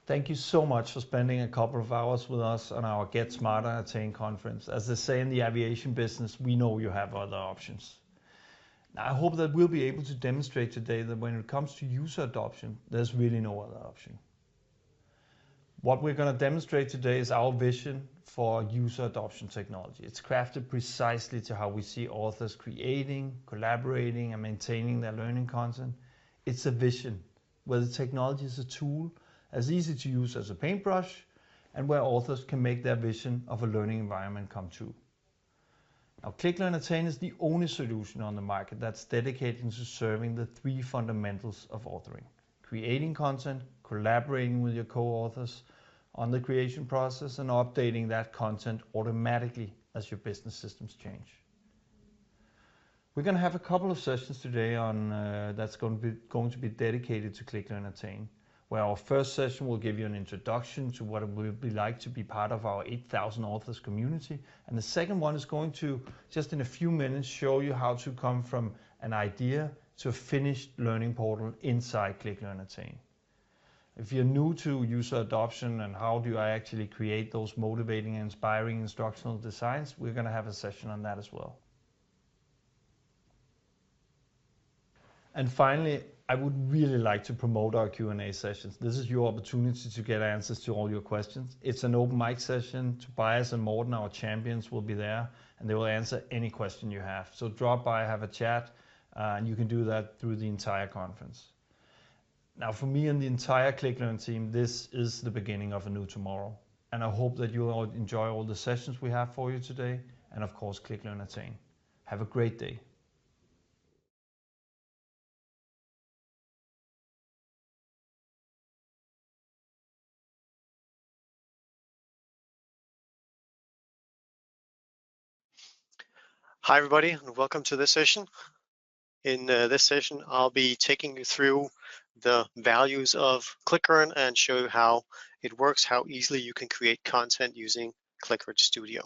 Thank you so much for spending a couple of hours with us on our Get Smarter Attain conference. As they say in the aviation business, we know you have other options. Now, I hope that we'll be able to demonstrate today that when it comes to user adoption, there's really no other option. What we're going to demonstrate today is our vision for user adoption technology. It's crafted precisely to how we see authors creating, collaborating, and maintaining their learning content. It's a vision where the technology is a tool as easy to use as a paintbrush, and where authors can make their vision of a learning environment come true. Now, ClickLearn Attain is the only solution on the market that's dedicated to serving the three fundamentals of authoring: creating content, collaborating with your co-authors on the creation process, and updating that content automatically as your business systems change. We're going to have a couple of sessions today on that's going to be dedicated to ClickLearn Attain, where our first session will give you an introduction to what it will be like to be part of our 8,000 authors community. And the second one is going to, just in a few minutes, show you how to come from an idea to a finished learning portal inside ClickLearn Attain. If you're new to user adoption and how do I actually create those motivating and inspiring instructional designs, we're going to have a session on that as well. And finally, I would really like to promote our Q&A sessions. This is your opportunity to get answers to all your questions. It's an open mic session. Tobias and Morten, our champions, will be there, and they will answer any question you have. So drop by, have a chat, and you can do that through the entire conference. Now, for me and the entire ClickLearn team, this is the beginning of a new tomorrow. And I hope that you'll enjoy all the sessions we have for you today, and of course, ClickLearn Attain. Have a great day. Hi everybody, and welcome to this session. In this session, I'll be taking you through the values of ClickLearn and show you how it works, how easily you can create content using ClickLearn Studio.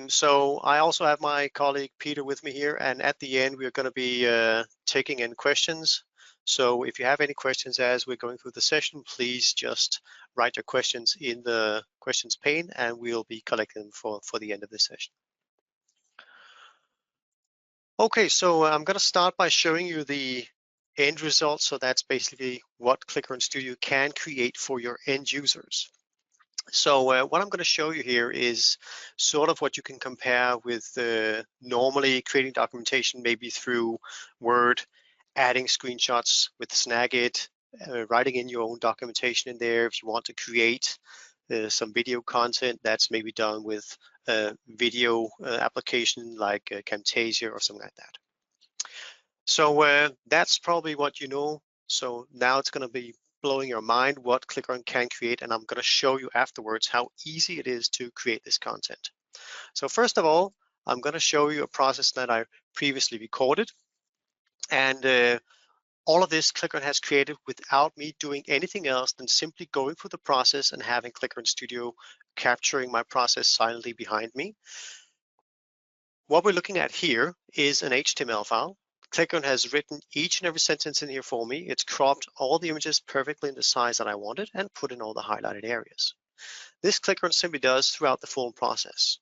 So I also have my colleague Peter with me here, and at the end we're going to be taking in questions. So if you have any questions as we're going through the session, please just write your questions in the questions pane and we'll be collecting them for the end of this session. Okay, so I'm going to start by showing you the end result. So that's basically what ClickLearn Studio can create for your end users. So what I'm going to show you here is sort of what you can compare with normally creating documentation, maybe through Word, adding screenshots with Snagit, writing in your own documentation in there. If you want to create some video content, that's maybe done with a video application like Camtasia or something like that. So that's probably what you know. So now it's going to be blowing your mind what ClickLearn can create, and I'm going to show you afterwards how easy it is to create this content. So first of all, I'm going to show you a process that I previously recorded, and all of this ClickLearn has created without me doing anything else than simply going through the process and having ClickLearn Studio capturing my process silently behind me. What we're looking at here is an HTML file. ClickLearn has written each and every sentence in here for me. It's cropped all the images perfectly in the size that I wanted and put in all the highlighted areas. This ClickLearn simply does throughout the full process.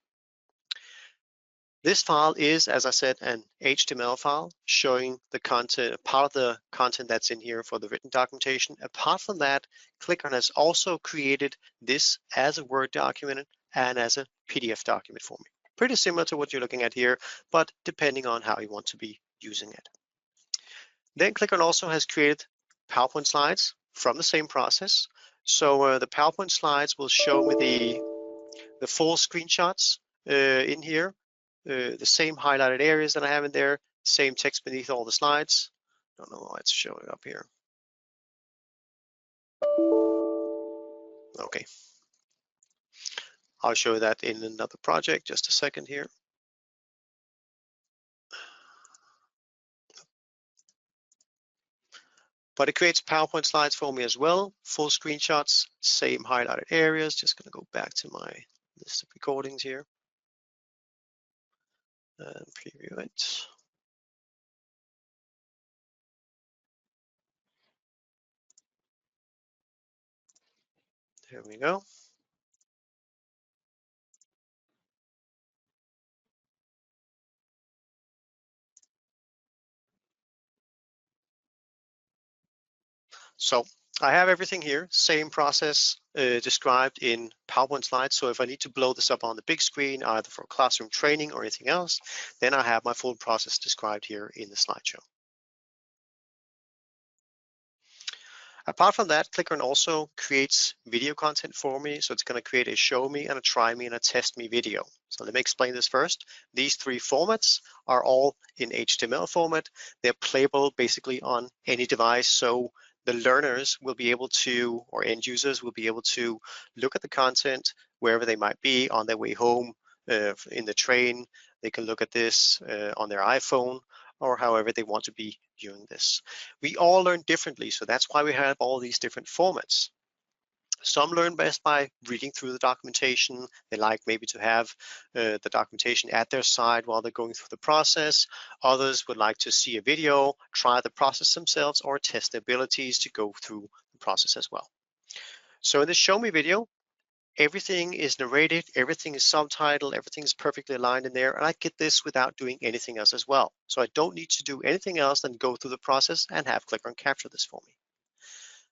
This file is, as I said, an HTML file showing the content, part of the content that's in here for the written documentation. Apart from that, ClickLearn has also created this as a Word document and as a PDF document for me. Pretty similar to what you're looking at here, but depending on how you want to be using it. Then ClickLearn also has created PowerPoint slides from the same process. So the PowerPoint slides will show me the full screenshots in here. The same highlighted areas that I have in there, same text beneath all the slides. Don't know why it's showing up here. Okay. I'll show that in another project, just a second here. But it creates PowerPoint slides for me as well, full screenshots, same highlighted areas. Just gonna go back to my list of recordings here and preview it. Here we go. So I have everything here, same process described in PowerPoint slides. So if I need to blow this up on the big screen, either for classroom training or anything else, then I have my full process described here in the slideshow. Apart from that, Clicklearn also creates video content for me. So it's going to create a show me and a try me and a test me video. So let me explain this first. These three formats are all in HTML format. They're playable basically on any device. So the learners will be able to, or end users will be able to look at the content wherever they might be on their way home, in the train. They can look at this on their iPhone, or however they want to be viewing this. We all learn differently, so that's why we have all these different formats. Some learn best by reading through the documentation. They like maybe to have the documentation at their side while they're going through the process. Others would like to see a video, try the process themselves, or test their abilities to go through the process as well. So in this show me video, everything is narrated, everything is subtitled, everything is perfectly aligned in there, and I get this without doing anything else as well. So I don't need to do anything else than go through the process and have Clickron capture this for me.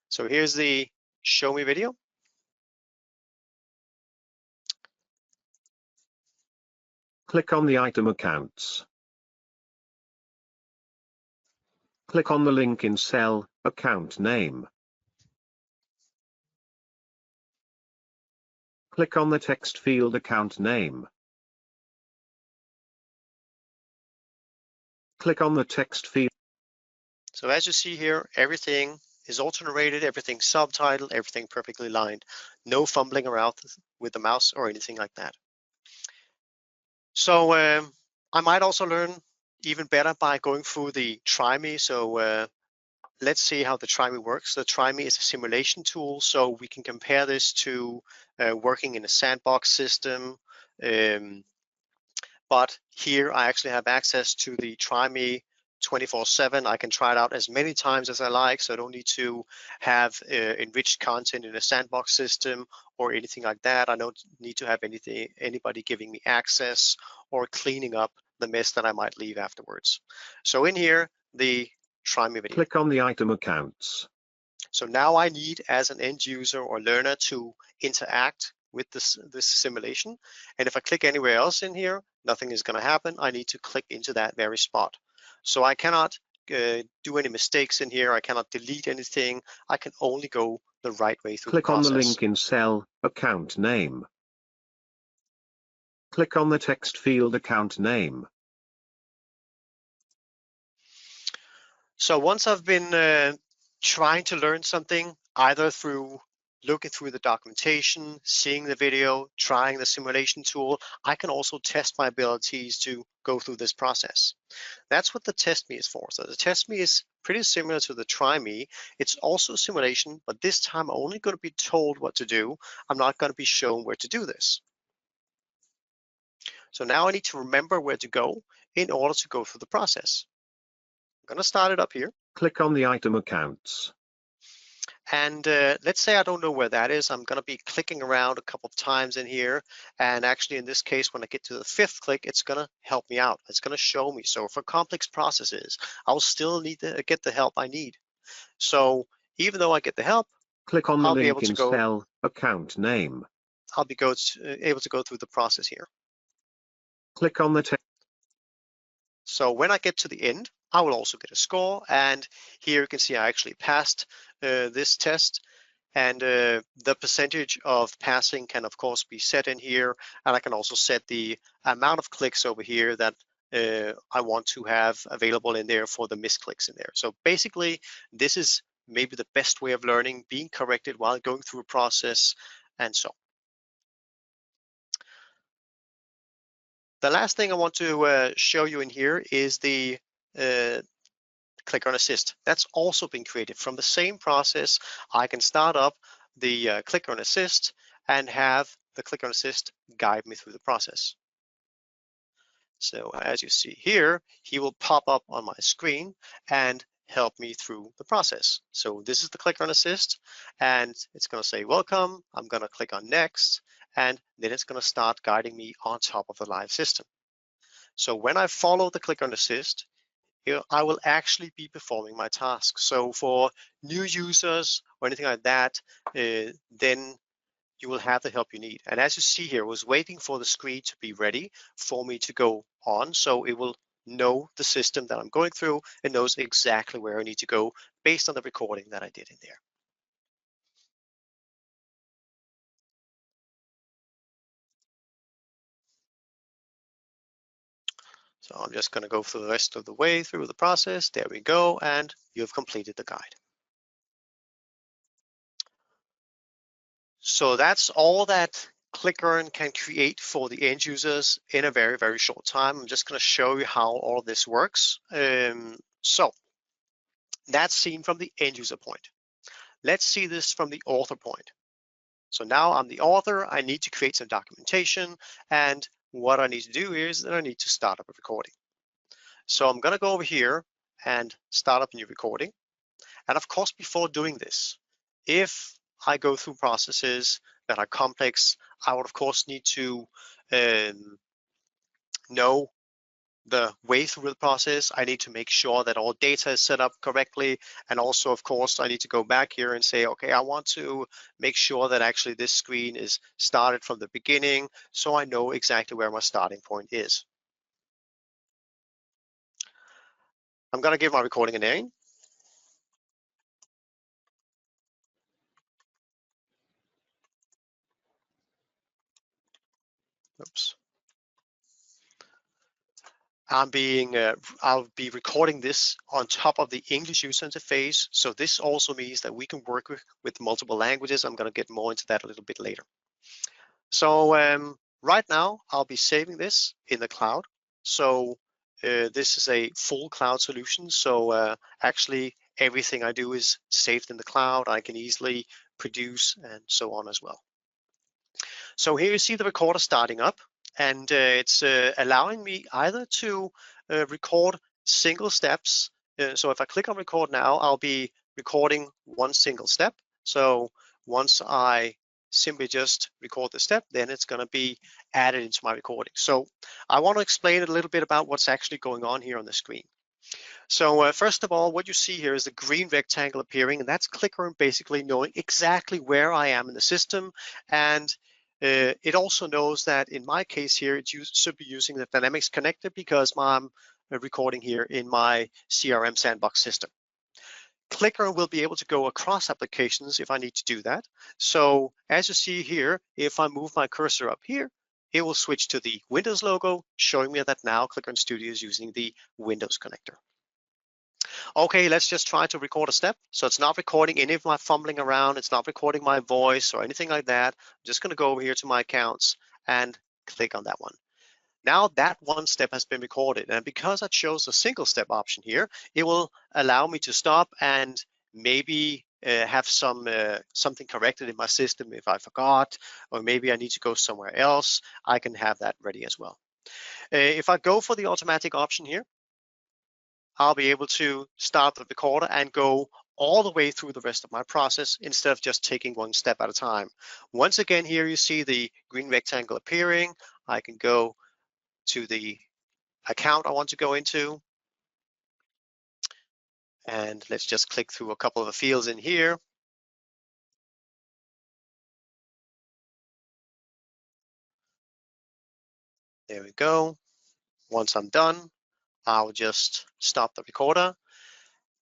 So here's the show me video. Click on the item accounts. Click on the link in cell, account name. Click on the text field account name. Click on the text field. So as you see here, everything is auto-narrated, everything subtitled, everything perfectly aligned. No fumbling around with the mouse or anything like that. So I might also learn even better by going through the try me. So let's see how the try me works. The try me is a simulation tool, so we can compare this to working in a sandbox system. But here I actually have access to the try me 24/7. I can try it out as many times as I like, so I don't need to have enriched content in a sandbox system or anything like that. I don't need to have anybody giving me access or cleaning up the mess that I might leave afterwards. So in here, the try me video. Click on the item accounts. So now I need, as an end user or learner, to interact with this simulation. And if I click anywhere else in here, nothing is going to happen. I need to click into that very spot. So I cannot do any mistakes in here. I cannot delete anything. I can only go the right way through the process. Click on the link in cell, account name. Click on the text field account name. So once I've been trying to learn something, either through looking through the documentation, seeing the video, trying the simulation tool, I can also test my abilities to go through this process. That's what the test me is for. So the test me is pretty similar to the try me. It's also simulation, but this time I'm only going to be told what to do. I'm not going to be shown where to do this. So now I need to remember where to go in order to go through the process. I'm going to start it up here. Click on the item accounts. And let's say I don't know where that is. I'm going to be clicking around a couple of times in here. And actually, in this case, when I get to the 5th click, it's going to help me out. It's going to show me. So for complex processes, I'll still need to get the help I need. So even though I get the help, click on the I'll be link able to in go, cell, account name. I'll be able to go through the process here. Click on the text. So when I get to the end, I will also get a score. And here you can see I actually passed this test. And the percentage of passing can, of course, be set in here. And I can also set the amount of clicks over here that I want to have available in there for the misclicks in there. So basically, this is maybe the best way of learning, being corrected while going through a process and so on. The last thing I want to show you in here is the ClickLearn Assist. That's also been created from the same process. I can start up the ClickLearn Assist and have the ClickLearn Assist guide me through the process. So as you see here, he will pop up on my screen and help me through the process. So this is the Clicklearn Assist, and it's going to say welcome. I'm going to click on next, and then it's going to start guiding me on top of the live system. So when I follow the Clicklearn Assist, I will actually be performing my task. So for new users or anything like that, then you will have the help you need. And as you see here, I was waiting for the screen to be ready for me to go on. So it will know the system that I'm going through. It knows exactly where I need to go based on the recording that I did in there. So I'm just going to go through the rest of the way through the process. There we go. And you've completed the guide. So that's all that Clicklearn can create for the end users in a very, very short time. I'm just going to show you how all of this works. So that's seen from the end user point. Let's see this from the author point. So now I'm the author. I need to create some documentation. And what I need to do is that I need to start up a recording. So I'm going to go over here and start up a new recording. And of course, before doing this, if I go through processes that are complex, I would of course need to know the way through the process. I need to make sure that all data is set up correctly. And also, of course, I need to go back here and say, okay, I want to make sure that actually this screen is started from the beginning, so I know exactly where my starting point is. I'm going to give my recording a name. Oops. I'll be recording this on top of the English user interface. So this also means that we can work with multiple languages. I'm going to get more into that a little bit later. So right now, I'll be saving this in the cloud. So this is a full cloud solution. So actually, everything I do is saved in the cloud. I can easily produce and so on as well. So here you see the recorder starting up, and it's allowing me either to record single steps. So if I click on record now, I'll be recording one single step. So once I simply just record the step, then it's going to be added into my recording. So I want to explain a little bit about what's actually going on here on the screen. So first of all, what you see here is the green rectangle appearing, and that's Clicklearn basically knowing exactly where I am in the system. And it also knows that in my case here, it should be using the Dynamics connector because I'm recording here in my CRM sandbox system. Clicklearn will be able to go across applications if I need to do that. So as you see here, if I move my cursor up here, it will switch to the Windows logo, showing me that now Clicklearn Studio is using the Windows connector. Okay, let's just try to record a step. So it's not recording any of my fumbling around. It's not recording my voice or anything like that. I'm just going to go over here to my accounts and click on that one. Now that one step has been recorded. And because I chose a single step option here, it will allow me to stop and maybe have something corrected in my system if I forgot, or maybe I need to go somewhere else. I can have that ready as well. If I go for the automatic option here, I'll be able to start the recorder and go all the way through the rest of my process instead of just taking one step at a time. Once again, here you see the green rectangle appearing. I can go to the account I want to go into. And let's just click through a couple of the fields in here. There we go. Once I'm done, I'll just stop the recorder.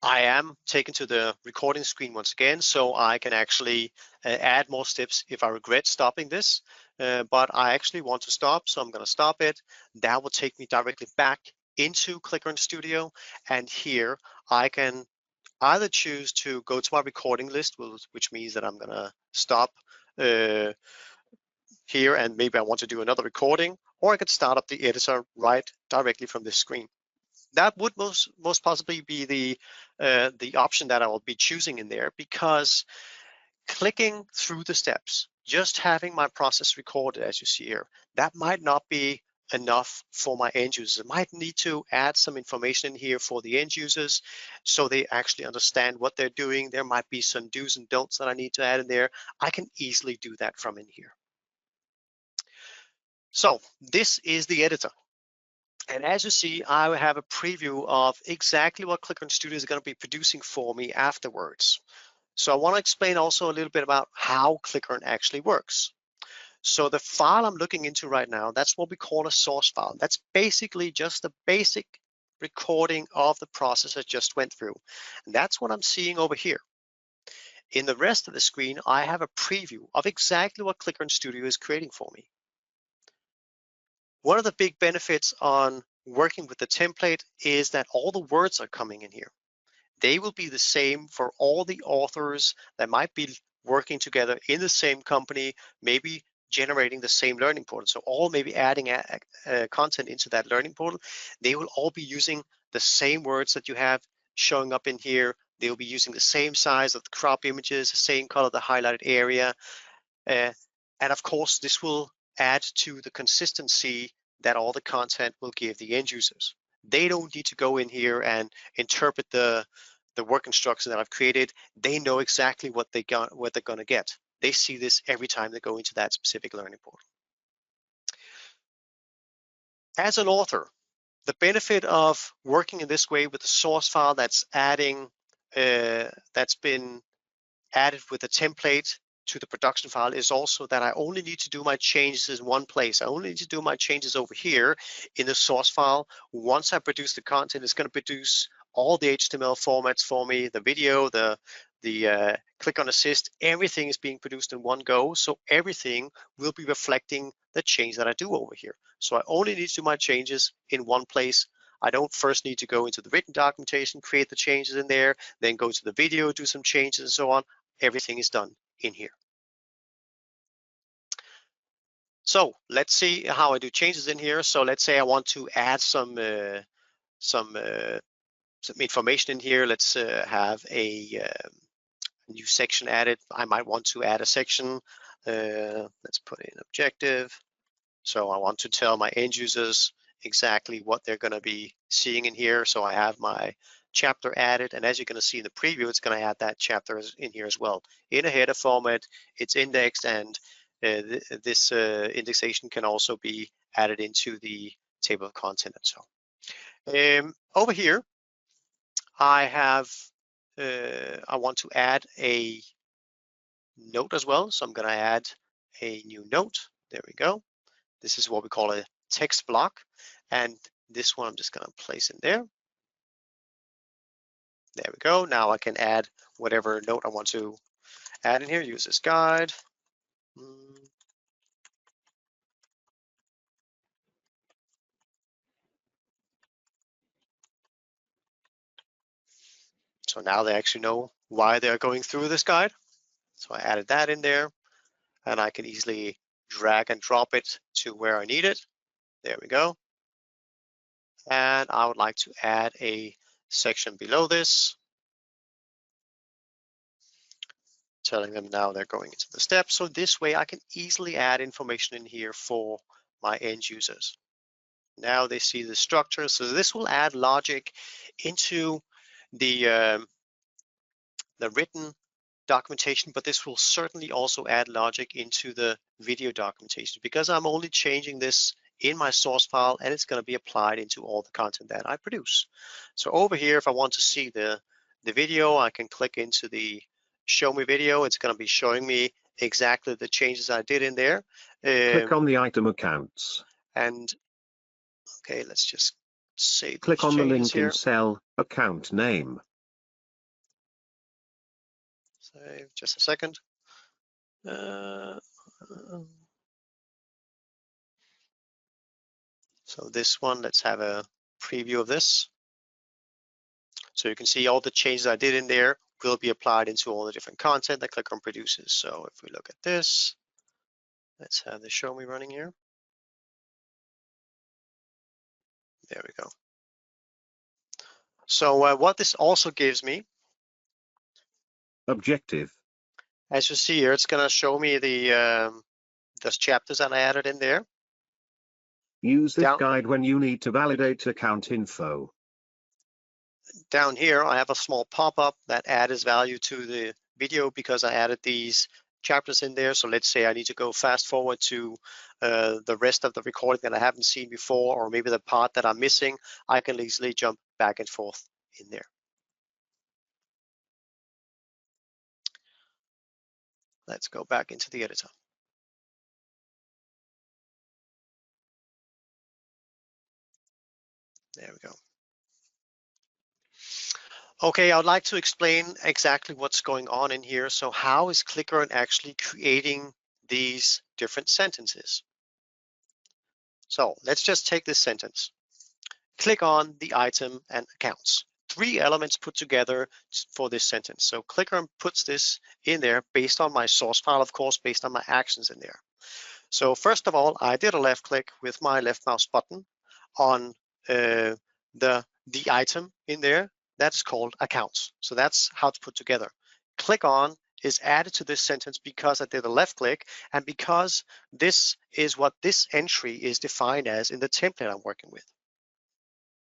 I am taken to the recording screen once again, so I can actually add more steps if I regret stopping this, but I actually want to stop, so I'm going to stop it. That will take me directly back into Clicklearn Studio, and here I can either choose to go to my recording list, which means that I'm going to stop here and maybe I want to do another recording, or I could start up the editor right directly from this screen. That would most possibly be the option that I will be choosing in there, because clicking through the steps, just having my process recorded as you see here, that might not be enough for my end users. I might need to add some information in here for the end users so they actually understand what they're doing. There might be some do's and don'ts that I need to add in there. I can easily do that from in here. So this is the editor. And as you see, I have a preview of exactly what ClickLearn Studio is going to be producing for me afterwards. So I want to explain also a little bit about how ClickLearn actually works. So the file I'm looking into right now, that's what we call a source file. That's basically just a basic recording of the process I just went through. And that's what I'm seeing over here. In the rest of the screen, I have a preview of exactly what ClickLearn Studio is creating for me. One of the big benefits on working with the template is that all the words are coming in here. They will be the same for all the authors that might be working together in the same company, maybe generating the same learning portal. So all maybe adding content into that learning portal, they will all be using the same words that you have showing up in here. They'll be using the same size of the crop images, the same color, the highlighted area. And of course, this will add to the consistency that all the content will give the end users. They don't need to go in here and interpret the work instructions that I've created. They know exactly what they're going to get. They see this every time they go into that specific learning portal. As an author, the benefit of working in this way with the source file that's been added with a template to the production file is also that I only need to do my changes in one place. I only need to do my changes over here in the source file. Once I produce the content, it's going to produce all the HTML formats for me, the video, the click on assist, everything is being produced in one go. So everything will be reflecting the change that I do over here. So I only need to do my changes in one place. I don't first need to go into the written documentation, create the changes in there, then go to the video, do some changes and so on. Everything is done in here. So let's see how I do changes in here. So let's say I want to add some information in here. Let's have a new section added. I might want to add a section. Let's put in objective. So I want to tell my end users exactly what they're going to be seeing in here. So I have my chapter added, and as you're going to see in the preview, it's going to add that chapter in here as well. In a header format, it's indexed, and this indexation can also be added into the table of content and so on. Over here, I want to add a note as well. So I'm going to add a new note. There we go. This is what we call a text block. And this one I'm just going to place in there. There we go. Now I can add whatever note I want to add in here. Use this guide. So now they actually know why they're going through this guide. So I added that in there, and I can easily drag and drop it to where I need it. There we go. And I would like to add a section below this, telling them now they're going into the steps. So this way I can easily add information in here for my end users. Now they see the structure. So this will add logic into the written documentation, but this will certainly also add logic into the video documentation because I'm only changing this in my source file, and it's going to be applied into all the content that I produce. So over here, if I want to see the video, I can click into the show me video. It's going to be showing me exactly the changes I did in there. Click on the item accounts. And okay, let's just save. Click on the link here. in cell account name. Save just a second. So this one, let's have a preview of this. So you can see all the changes I did in there will be applied into all the different content that ClickLearn produces. So if we look at this, let's have the show me running here. There we go. So what this also gives me, objective. As you see here, it's going to show me the chapters that I added in there. Use this guide when you need to validate account info. Down here, I have a small pop-up that adds value to the video because I added these chapters in there. So let's say I need to go fast forward to the rest of the recording that I haven't seen before, or maybe the part that I'm missing, I can easily jump back and forth in there. Let's go back into the editor. There we go. Okay, I would like to explain exactly what's going on in here. So how is Clicklearn actually creating these different sentences? So let's just take this sentence. Click on the item and accounts. 3 elements put together for this sentence. So Clicklearn puts this in there based on my source file, of course, based on my actions in there. So first of all, I did a left click with my left mouse button on the item in there. That's called accounts. So that's how it's put together. Click on is added to this sentence because I did a left click and because this is what this entry is defined as in the template I'm working with.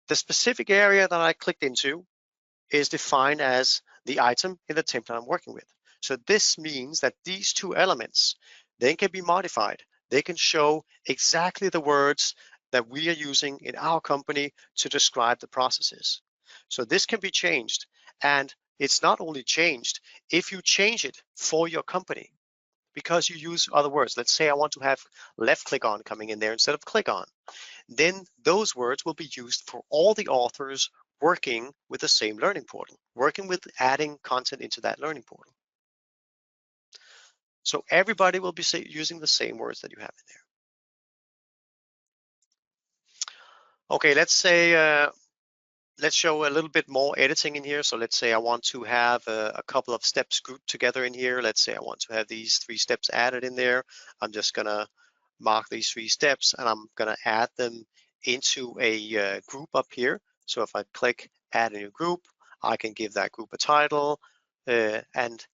The specific area that I clicked into is defined as the item in the template I'm working with. So this means that these 2 elements, they can be modified. They can show exactly the words that we are using in our company to describe the processes. So this can be changed, and it's not only changed if you change it for your company because you use other words. Let's say I want to have left click on coming in there instead of click on. Then those words will be used for all the authors working with the same learning portal, working with adding content into that learning portal. So everybody will be using the same words that you have in there. Okay, let's say, let's show a little bit more editing in here. So let's say I want to have a couple of steps grouped together in here. Let's say I want to have these 3 steps added in there. I'm just gonna mark these 3 steps and I'm gonna add them into a group up here. So if I click add a new group, I can give that group a title and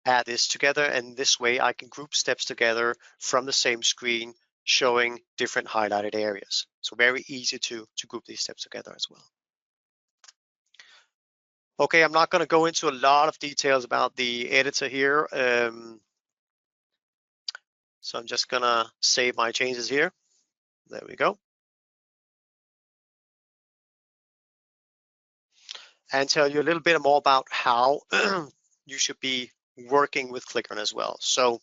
add this together. And this way I can group steps together from the same screen, showing different highlighted areas. So very easy to group these steps together as well. Okay, I'm not going to go into a lot of details about the editor here. So I'm just going to save my changes here. There we go. And tell you a little bit more about how you should be working with Clicklearn as well. So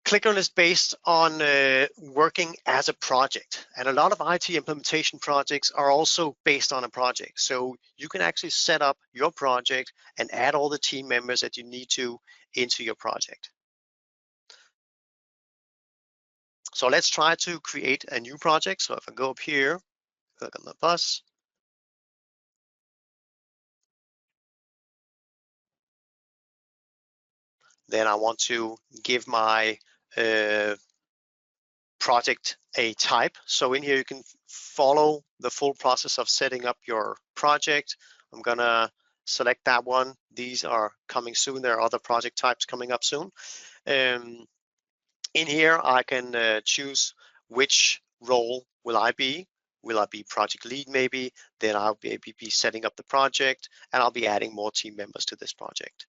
Clicklearn is based on working as a project, and a lot of IT implementation projects are also based on a project. So you can actually set up your project and add all the team members that you need to into your project. So let's try to create a new project. So if I go up here, click on the plus, then I want to give my project a type. So in here you can follow the full process of setting up your project. I'm gonna select that one. These are coming soon. There are other project types coming up soon. In here I can choose which role will I be. Will I be project lead maybe? Then I'll be setting up the project and I'll be adding more team members to this project.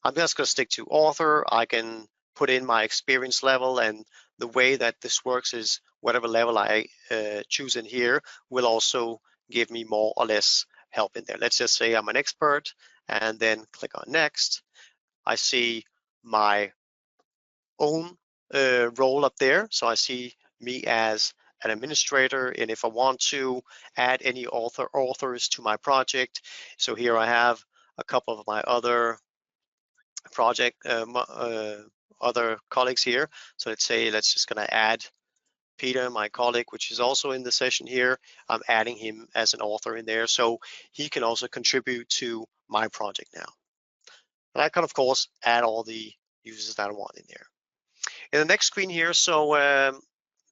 I'm just gonna stick to author. I can put in my experience level, and the way that this works is whatever level I choose in here will also give me more or less help in there. Let's just say I'm an expert and then click on next. I see my own role up there. So I see me as an administrator, and if I want to add any authors to my project, so here I have a couple of my other project other colleagues here. So let's just gonna add Peter, my colleague, which is also in the session here. I'm adding him as an author in there, so he can also contribute to my project now. And I can of course add all the users that I want in there. In the next screen here, so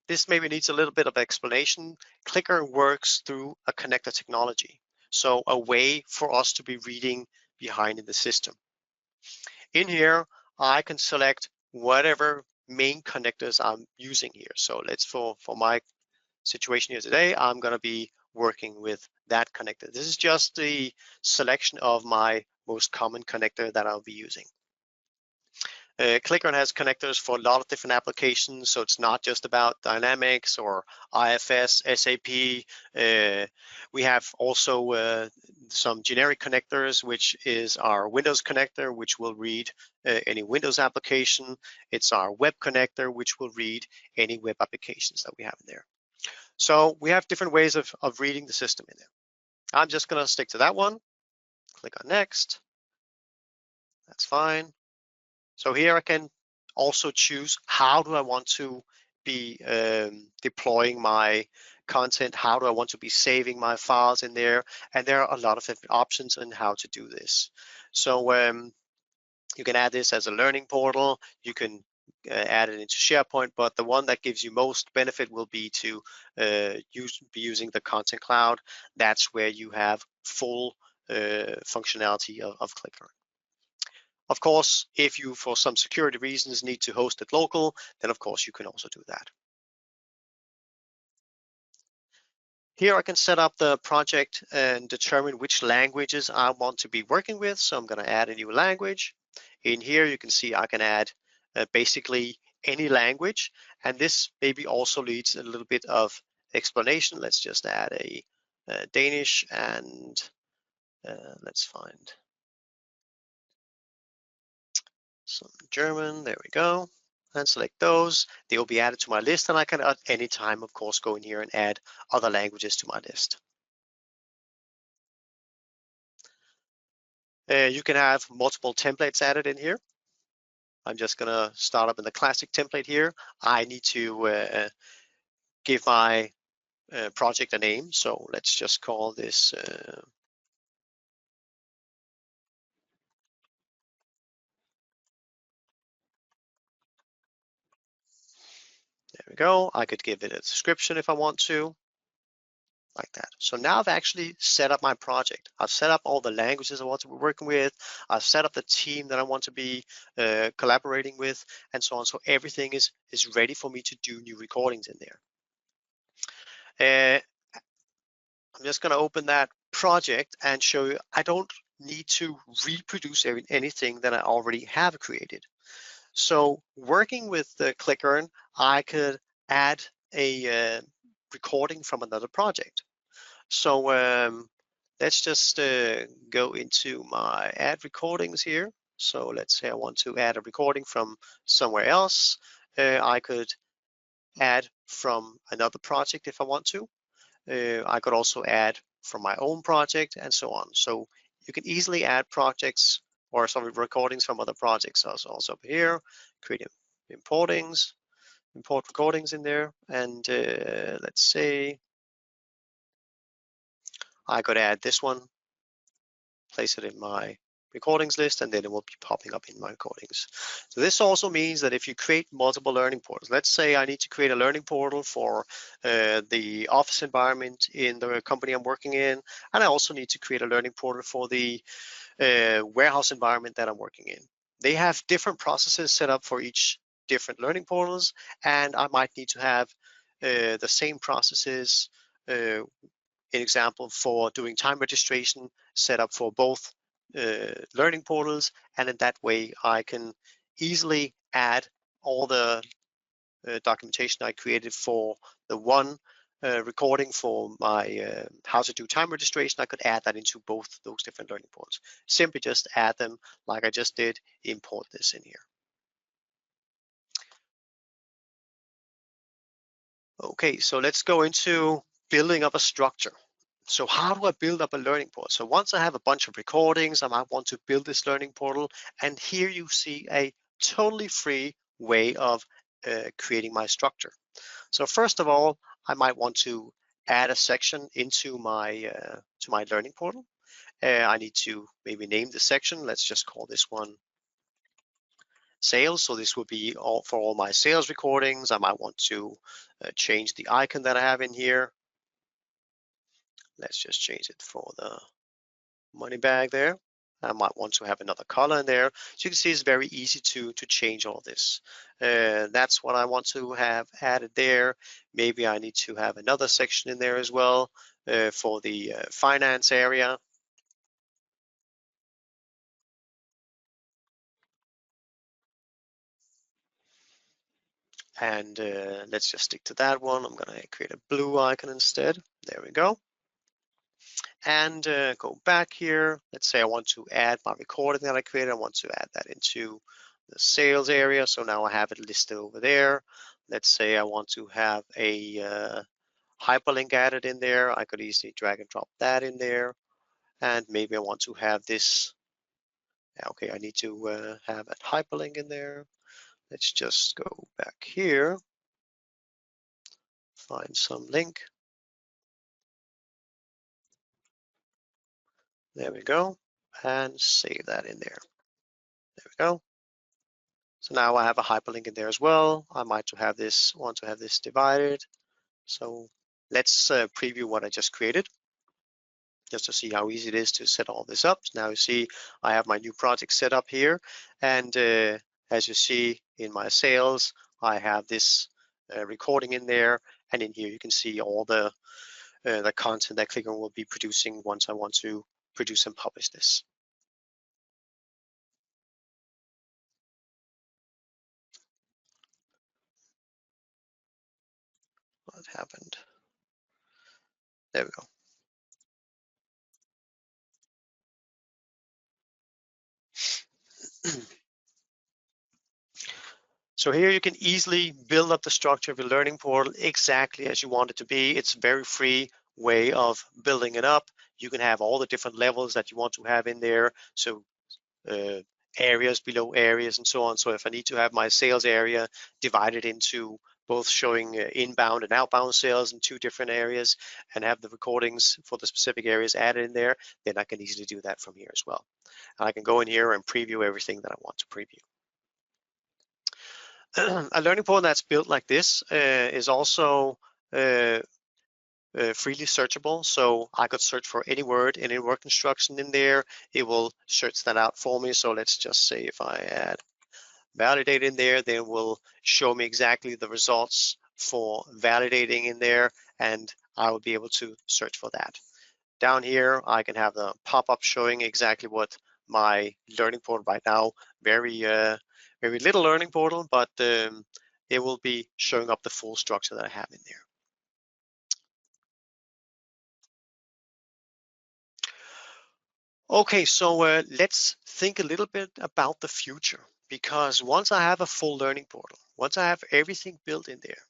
this maybe needs a little bit of explanation. Clicklearn works through a connector technology, so a way for us to be reading behind in the system. In here, I can select whatever main connectors I'm using here. So let's for my situation here today, I'm going to be working with that connector. This is just the selection of my most common connector that I'll be using. Clicklearn has connectors for a lot of different applications, so it's not just about Dynamics or IFS, SAP. We have also some generic connectors, which is our Windows connector, which will read any Windows application. It's our web connector, which will read any web applications that we have in there. So we have different ways of reading the system in there. I'm just going to stick to that one. Click on next. That's fine. So here I can also choose how do I want to be deploying my content, how do I want to be saving my files in there, and there are a lot of different options on how to do this. So you can add this as a learning portal, you can add it into SharePoint, but the one that gives you most benefit will be to be using the Content Cloud. That's where you have full functionality of Clicklearn. Of course, if you, for some security reasons, need to host it local, then of course you can also do that. Here I can set up the project and determine which languages I want to be working with. So I'm going to add a new language. In here you can see I can add basically any language, and this maybe also needs a little bit of explanation. Let's just add a Danish, and let's find some German. There we go. And select those. They will be added to my list, and I can at any time, of course, go in here and add other languages to my list. You can have multiple templates added in here. I'm just going to start up in the classic template here. I need to give my project a name. So let's just call this there we go. I could give it a description if I want to, like that. So now I've actually set up my project. I've set up all the languages I want to be working with. I've set up the team that I want to be collaborating with, and so on. So everything is ready for me to do new recordings in there. I'm just going to open that project and show you I don't need to reproduce anything that I already have created. So working with the Clicklearn, I could add a recording from another project. So let's just go into my add recordings here. So let's say I want to add a recording from somewhere else. I could add from another project if I want to. I could also add from my own project and so on. So you can easily add projects or some recordings from other projects. So also up here, create import recordings in there. And let's say I could add this one, place it in my recordings list, and then it will be popping up in my recordings. So this also means that if you create multiple learning portals, let's say I need to create a learning portal for the office environment in the company I'm working in, and I also need to create a learning portal for the warehouse environment that I'm working in. They have different processes set up for each different learning portals, and I might need to have the same processes, an example for doing time registration set up for both learning portals, and in that way I can easily add all the documentation I created for the one recording for my how to do time registration. I could add that into both those different learning portals. Simply just add them like I just did, import this in here. Okay, so let's go into building up a structure. So how do I build up a learning portal? So once I have a bunch of recordings, I might want to build this learning portal. And here you see a totally free way of creating my structure. So first of all, I might want to add a section into my learning portal. I need to maybe name the section. Let's just call this one sales. So this will be all for all my sales recordings. I might want to change the icon that I have in here. Let's just change it for the money bag there. I might want to have another color in there. So you can see it's very easy to change all this. That's what I want to have added there. Maybe I need to have another section in there as well for the finance area. And let's just stick to that one. I'm gonna create a blue icon instead. There we go. And go back here. Let's say I want to add my recording that I created. I want to add that into the sales area. So now I have it listed over there. Let's say I want to have a hyperlink added in there. I could easily drag and drop that in there. And maybe I want to have this. Okay, I need to have a hyperlink in there. Let's just go back here, find some link. There we go, and save that in there. There we go. So now I have a hyperlink in there as well. I might want to have this divided. So let's preview what I just created, just to see how easy it is to set all this up. So now you see I have my new project set up here, and as you see in my sales, I have this recording in there, and in here you can see all the content that Clicklearn will be producing once I want to produce and publish this. What happened? There we go. So here you can easily build up the structure of your learning portal exactly as you want it to be. It's a very free way of building it up. You can have all the different levels that you want to have in there. So areas below areas and so on. So if I need to have my sales area divided into both showing inbound and outbound sales in 2 different areas and have the recordings for the specific areas added in there, then I can easily do that from here as well. And I can go in here and preview everything that I want to preview. A learning portal that's built like this is also freely searchable. So I could search for any word, any work instruction in there. It will search that out for me. So let's just say if I add validate in there, then it will show me exactly the results for validating in there, and I will be able to search for that. Down here, I can have the pop-up showing exactly what my learning portal right now, very little learning portal, but it will be showing up the full structure that I have in there. Okay, so let's think a little bit about the future, because once I have a full learning portal, once I have everything built in there,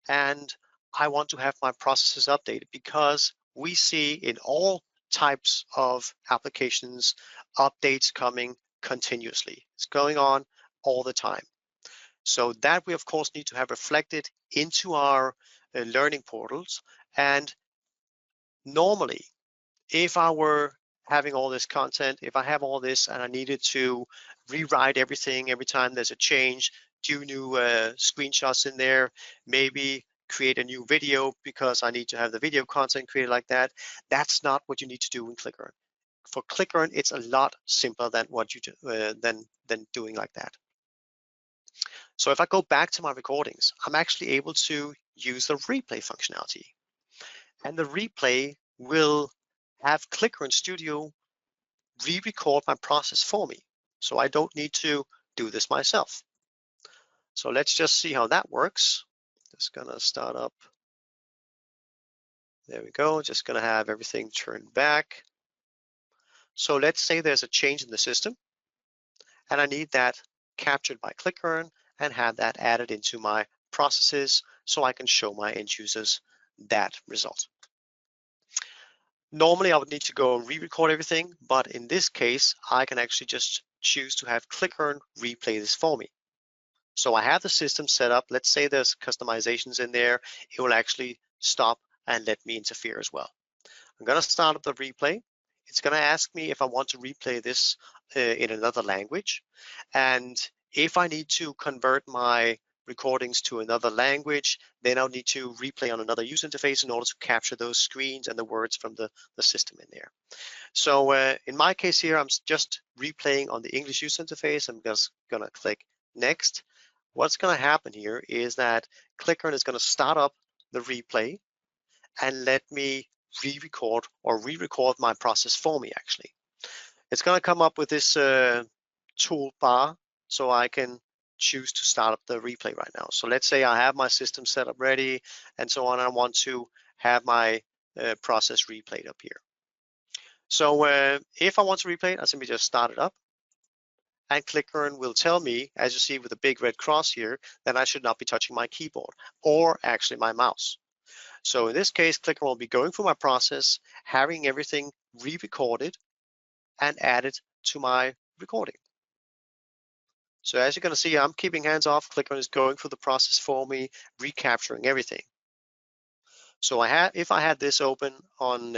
and I want to have my processes updated, because we see in all types of applications, updates coming continuously. It's going on all the time. So that we of course need to have reflected into our learning portals. And normally, if I were having all this content, if I have all this and I needed to rewrite everything every time there's a change, do new screenshots in there, maybe create a new video because I need to have the video content created like that, that's not what you need to do in Clicklearn. For Clicklearn, it's a lot simpler than what you do, than doing like that. So if I go back to my recordings, I'm actually able to use the replay functionality. And the replay will have Clicklearn Studio re-record my process for me. So I don't need to do this myself. So let's just see how that works. Just gonna start up. There we go, just gonna have everything turned back. So let's say there's a change in the system and I need that captured by Clicklearn and have that added into my processes so I can show my end users that result. Normally I would need to go and re-record everything, but in this case, I can actually just choose to have Clicklearn replay this for me. So I have the system set up. Let's say there's customizations in there. It will actually stop and let me interfere as well. I'm gonna start up the replay. It's gonna ask me if I want to replay this in another language. And if I need to convert my recordings to another language, then I'll need to replay on another user interface in order to capture those screens and the words from the system in there. So in my case here, I'm just replaying on the English user interface. I'm just gonna click next. What's gonna happen here is that Clicklearn is gonna start up the replay and let me re-record or re-record my process for me actually. It's gonna come up with this toolbar so I can choose to start up the replay right now. So let's say I have my system set up ready and so on. I want to have my process replayed up here. So if I want to replay it, I simply just start it up. And Clicklearn will tell me, as you see with the big red cross here, that I should not be touching my keyboard or actually my mouse. So in this case, Clicklearn will be going through my process, having everything re-recorded and added to my recording. So as you're going to see, I'm keeping hands off. Clicklearn is going through the process for me, recapturing everything. So if I had this open on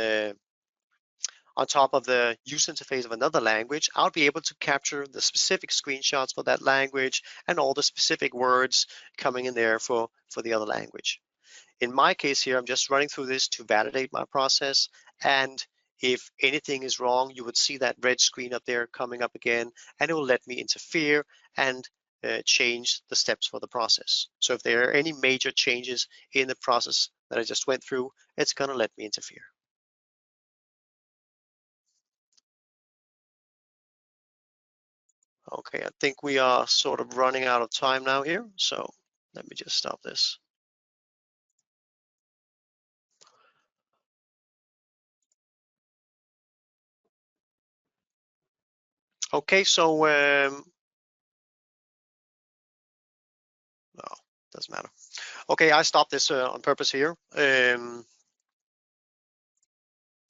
top of the user interface of another language, I'll be able to capture the specific screenshots for that language and all the specific words coming in there for the other language. In my case here, I'm just running through this to validate my process. And if anything is wrong, you would see that red screen up there coming up again, and it will let me interfere and change the steps for the process. So if there are any major changes in the process that I just went through, it's going to let me interfere. Okay, I think we are sort of running out of time now here, so let me just stop this. Okay, so no, doesn't matter. Okay, I stopped this on purpose here.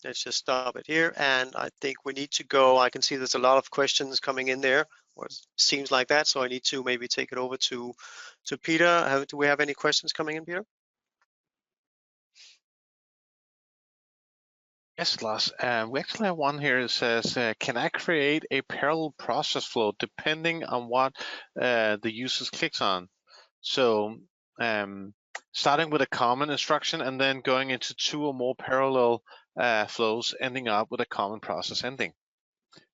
Let's just stop it here, and I think we need to go. I can see there's a lot of questions coming in there, or it seems like that, so I need to maybe take it over to Peter. Do we have any questions coming in, Peter? Yes, Lars. We actually have one here that says, can I create a parallel process flow depending on what the user clicks on? So starting with a common instruction and then going into 2 or more parallel flows, ending up with a common process ending.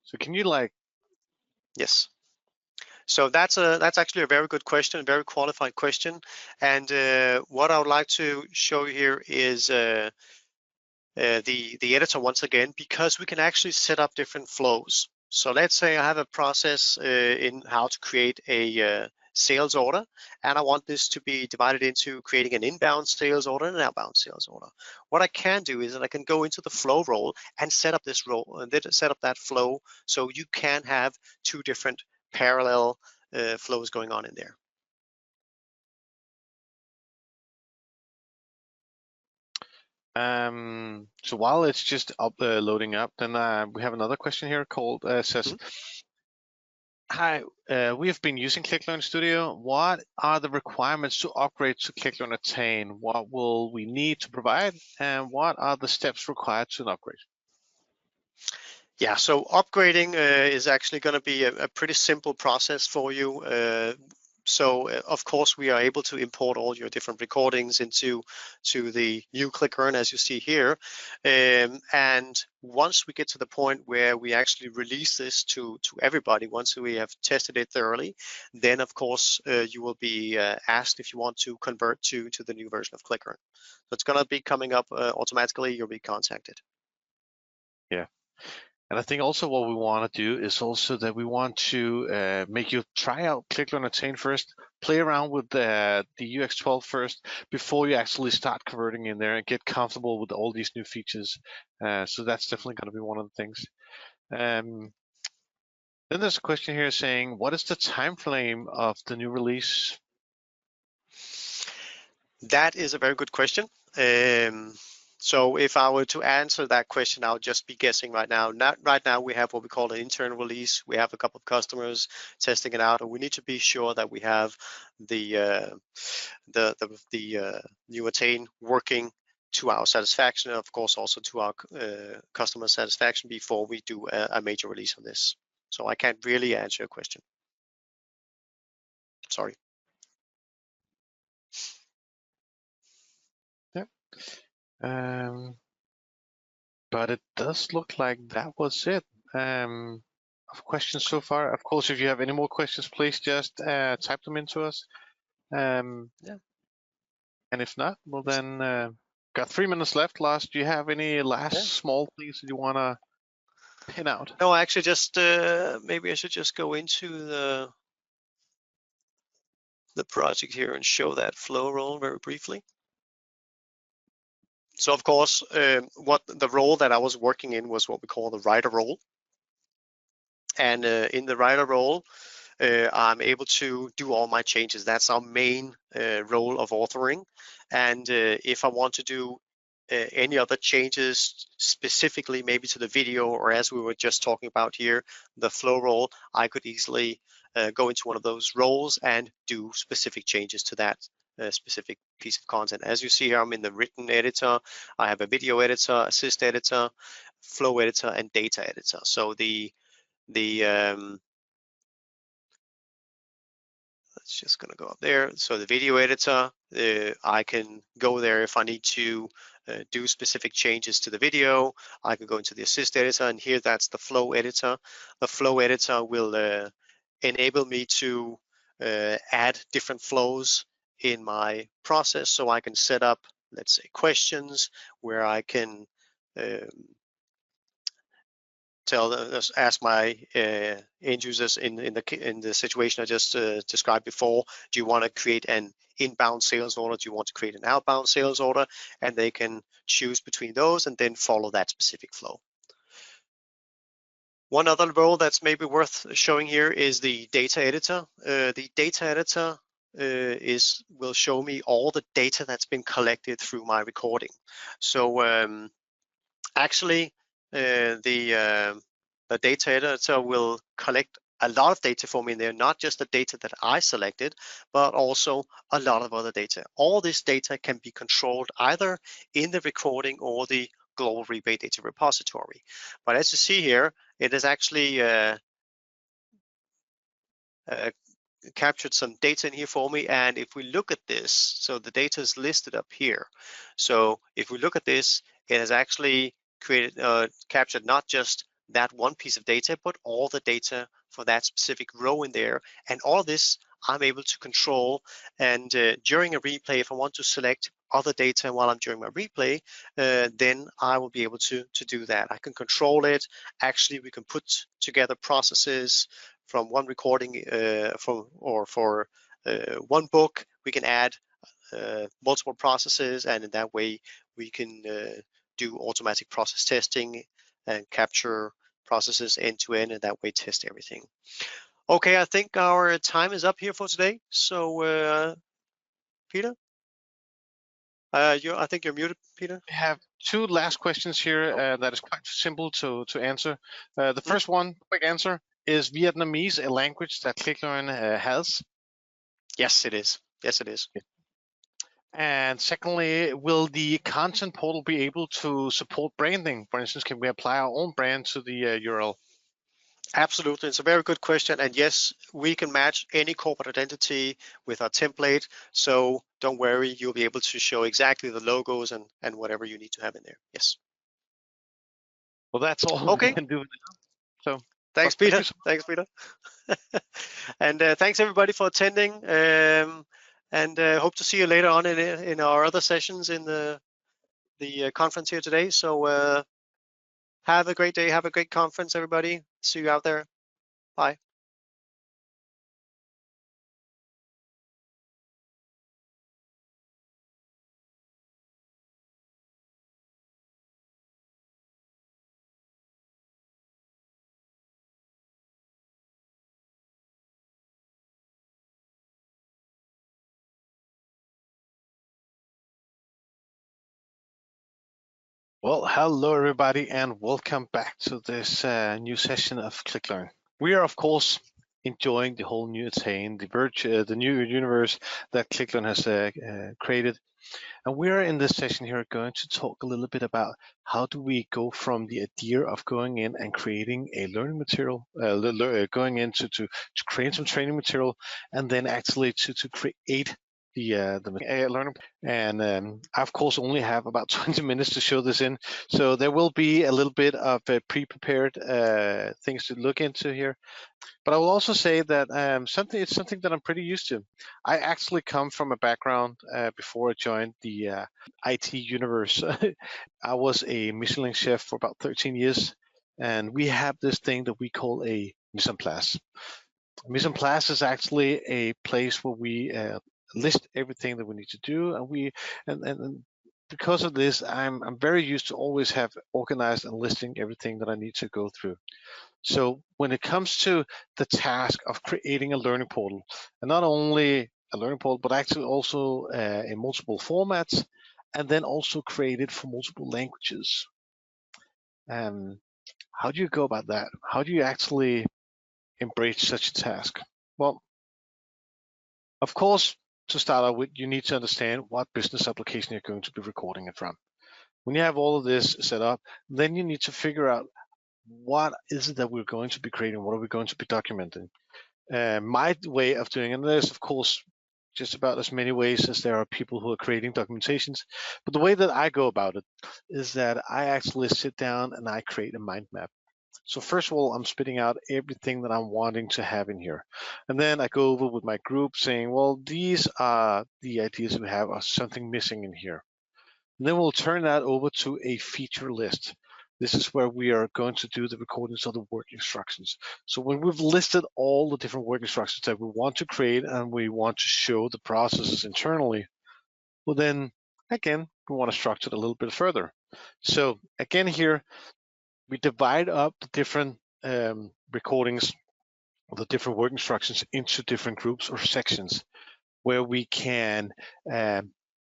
So can you Yes. So that's actually a very good question, a very qualified question. And what I would like to show you here is the editor once again, because we can actually set up different flows. So let's say I have a process in how to create a sales order, and I want this to be divided into creating an inbound sales order and an outbound sales order. What I can do is that I can go into the flow role and set up this role and set up that flow so you can have 2 different parallel flows going on in there. So while it's just loading up, then we have another question here called says, hi, we have been using ClickLearn Studio. What are the requirements to upgrade to ClickLearn Attain? What will we need to provide, and what are the steps required to an upgrade? Yeah, so upgrading is actually going to be a pretty simple process for you. Of course, we are able to import all your different recordings into the new Clicklearn, as you see here. And once we get to the point where we actually release this to everybody, once we have tested it thoroughly, then of course you will be asked if you want to convert to the new version of Clicklearn. So it's going to be coming up automatically. You'll be contacted. Yeah. And I think also what we want to do is also that we want to make you try out ClickLearn Attain first, play around with the UX12 first before you actually start converting in there and get comfortable with all these new features. So that's definitely going to be one of the things. Then there's a question here saying, what is the time frame of the new release? That is a very good question. So if I were to answer that question, I would just be guessing right now. Right now, we have what we call an internal release. We have a couple of customers testing it out, and we need to be sure that we have the new Attain working to our satisfaction, and of course also to our customer satisfaction before we do a major release on this. So I can't really answer your question. Sorry. But it does look like that was it. Of questions so far. Of course, if you have any more questions, please just type them into us. Yeah. And if not, well then, got 3 minutes left. Lars, do you have any last small things that you want to pin out? No, I actually just maybe I should just go into the project here and show that flow role very briefly. So of course, what the role that I was working in was what we call the writer role. And in the writer role, I'm able to do all my changes. That's our main role of authoring. And if I want to do any other changes specifically maybe to the video, or as we were just talking about here, the flow role, I could easily go into one of those roles and do specific changes to that specific piece of content. As you see here, I'm in the written editor. I have a video editor, assist editor, flow editor, and data editor. So it's just going to go up there. So the video editor, I can go there if I need to do specific changes to the video. I can go into the assist editor, and here that's the flow editor. The flow editor will enable me to add different flows in my process. So I can set up, let's say, questions where I can ask my end users in the situation I just described before, do you want to create an inbound sales order? Do you want to create an outbound sales order? And they can choose between those and then follow that specific flow. One other role that's maybe worth showing here is the data editor. The data editor will show me all the data that's been collected through my recording. So actually, the data editor will collect a lot of data for me in there, not just the data that I selected, but also a lot of other data. All this data can be controlled either in the recording or the global rebate data repository. But as you see here, it is actually captured some data in here for me. And if we look at this, so the data is listed up here. So if we look at this, it has actually captured not just that one piece of data, but all the data for that specific row in there. And all this I'm able to control. And during a replay, if I want to select other data while I'm doing my replay, then I will be able to do that. I can control it. Actually, we can put together processes from one recording for one book. We can add multiple processes, and in that way we can do automatic process testing and capture processes end to end, and that way test everything. Okay, I think our time is up here for today. So Peter, I think you're muted, Peter. I have two last questions here that is quite simple to answer. The first one, quick answer, is Vietnamese a language that ClickLearn has? Yes, it is. Yes, it is. And secondly, will the content portal be able to support branding? For instance, can we apply our own brand to the URL? Absolutely, it's a very good question. And yes, we can match any corporate identity with our template. So don't worry, you'll be able to show exactly the logos and whatever you need to have in there. Yes. Well, that's all we can do now. So thanks, Peter. Thanks, Peter. And thanks everybody for attending. And hope to see you later on in our other sessions in the conference here today. So have a great day. Have a great conference, everybody. See you out there. Bye. Well, hello everybody, and welcome back to this new session of ClickLearn. We are, of course, enjoying the whole new Attain, the new universe that ClickLearn has created. And we are in this session here going to talk a little bit about how do we go from the idea of going in and creating a learning material, going in to create some training material, and then actually to create the learning, and I of course only have about 20 minutes to show this in, so there will be a little bit of pre-prepared things to look into here. But I will also say that it's something that I'm pretty used to. I actually come from a background before I joined the IT universe. I was a Michelin chef for about 13 years, and we have this thing that we call a mise en place. Mise en place is actually a place where we list everything that we need to do, and because of this, I'm very used to always have organized and listing everything that I need to go through. So when it comes to the task of creating a learning portal, and not only a learning portal, but actually also in multiple formats, and then also created for multiple languages. How do you go about that? How do you actually embrace such a task? Well, of course, to start out with, you need to understand what business application you're going to be recording it from. When you have all of this set up, then you need to figure out what is it that we're going to be creating, what are we going to be documenting. My way of doing it, and there's of course just about as many ways as there are people who are creating documentations, but the way that I go about it is that I actually sit down and I create a mind map. So first of all, I'm spitting out everything that I'm wanting to have in here. And then I go over with my group saying, well, these are the ideas we have, are something missing in here. And then we'll turn that over to a feature list. This is where we are going to do the recordings of the work instructions. So when we've listed all the different work instructions that we want to create and we want to show the processes internally, well then, again, we want to structure it a little bit further. So again here, we divide up the different recordings of the different work instructions into different groups or sections where we can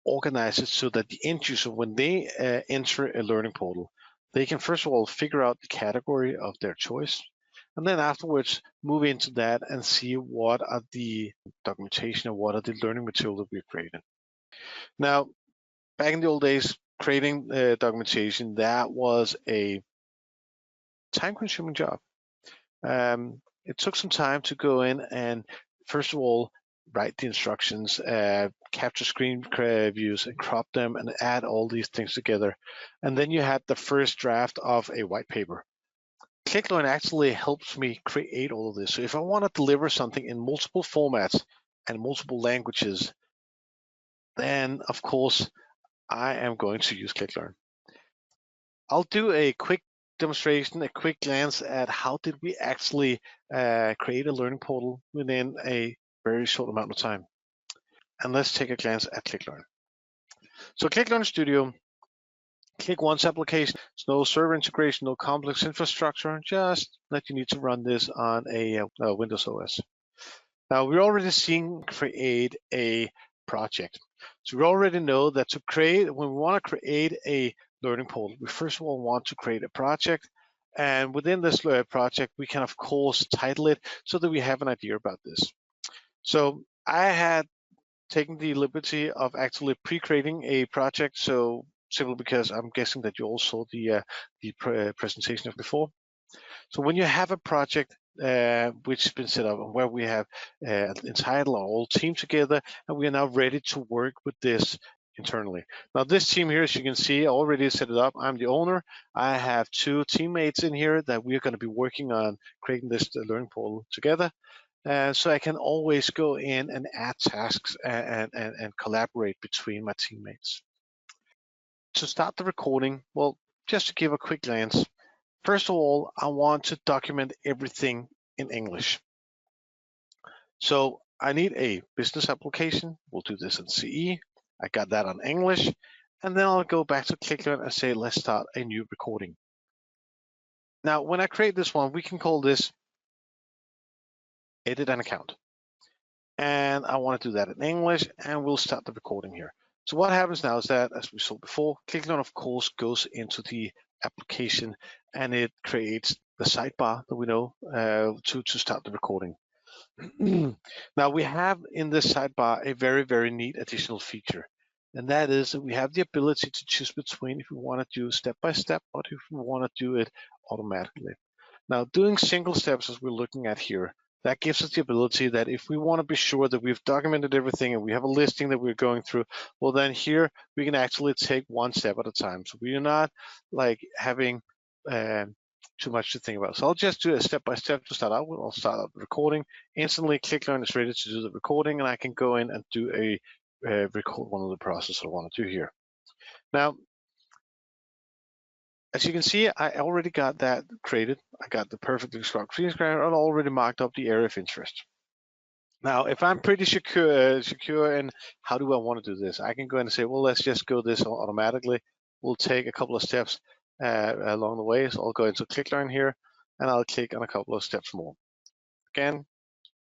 organize it so that the end user, when they enter a learning portal, they can first of all figure out the category of their choice, and then afterwards move into that and see what are the documentation or what are the learning material that we've created. Now, back in the old days, creating documentation, that was a time-consuming job. It took some time to go in and first of all write the instructions, capture screen views and crop them and add all these things together. And then you had the first draft of a white paper. Clicklearn actually helps me create all of this. So if I want to deliver something in multiple formats and multiple languages, then of course I am going to use Clicklearn. I'll do a quick demonstration, a quick glance at how did we actually create a learning portal within a very short amount of time. And let's take a glance at ClickLearn. So ClickLearn Studio, click once application. There's no server integration, no complex infrastructure, just that you need to run this on a Windows OS. Now we're already seeing create a project. So we already know that when we want to create a learning portal, we first of all want to create a project. And within this project, we can of course title it so that we have an idea about this. So I had taken the liberty of actually pre-creating a project, so simply because I'm guessing that you all saw the presentation of before. So when you have a project which has been set up and where we have entitled our whole team together, and we are now ready to work with this internally. Now this team here, as you can see, I already set it up. I'm the owner. I have 2 teammates in here that we're going to be working on creating this learning portal together. So I can always go in and add tasks and collaborate between my teammates. To start the recording, well, just to give a quick glance, first of all, I want to document everything in English. So I need a business application. We'll do this in CE. I got that on English. And then I'll go back to ClickLearn and say, let's start a new recording. Now, when I create this one, we can call this edit an account. And I want to do that in English, and we'll start the recording here. So what happens now is that, as we saw before, ClickLearn, of course, goes into the application and it creates the sidebar that we know to start the recording. Now we have in this sidebar a very, very neat additional feature. And that is that we have the ability to choose between if we want to do step by step or if we want to do it automatically. Now doing single steps as we're looking at here that gives us the ability that if we want to be sure that we've documented everything and we have a listing that we're going through, well, then here we can actually take one step at a time. So we are not like having too much to think about. So I'll just do a step-by-step to start out with. I'll start out the recording. Instantly, ClickLearn is ready to do the recording, and I can go in and do a record one of the processes I want to do here. Now, as you can see, I already got that created. I got the perfectly described screen graph. I already marked up the area of interest. Now, if I'm pretty secure in how do I want to do this, I can go in and say, well, let's just go this automatically. We'll take a couple of steps along the way. So I'll go into ClickLearn here, and I'll click on a couple of steps more. Again,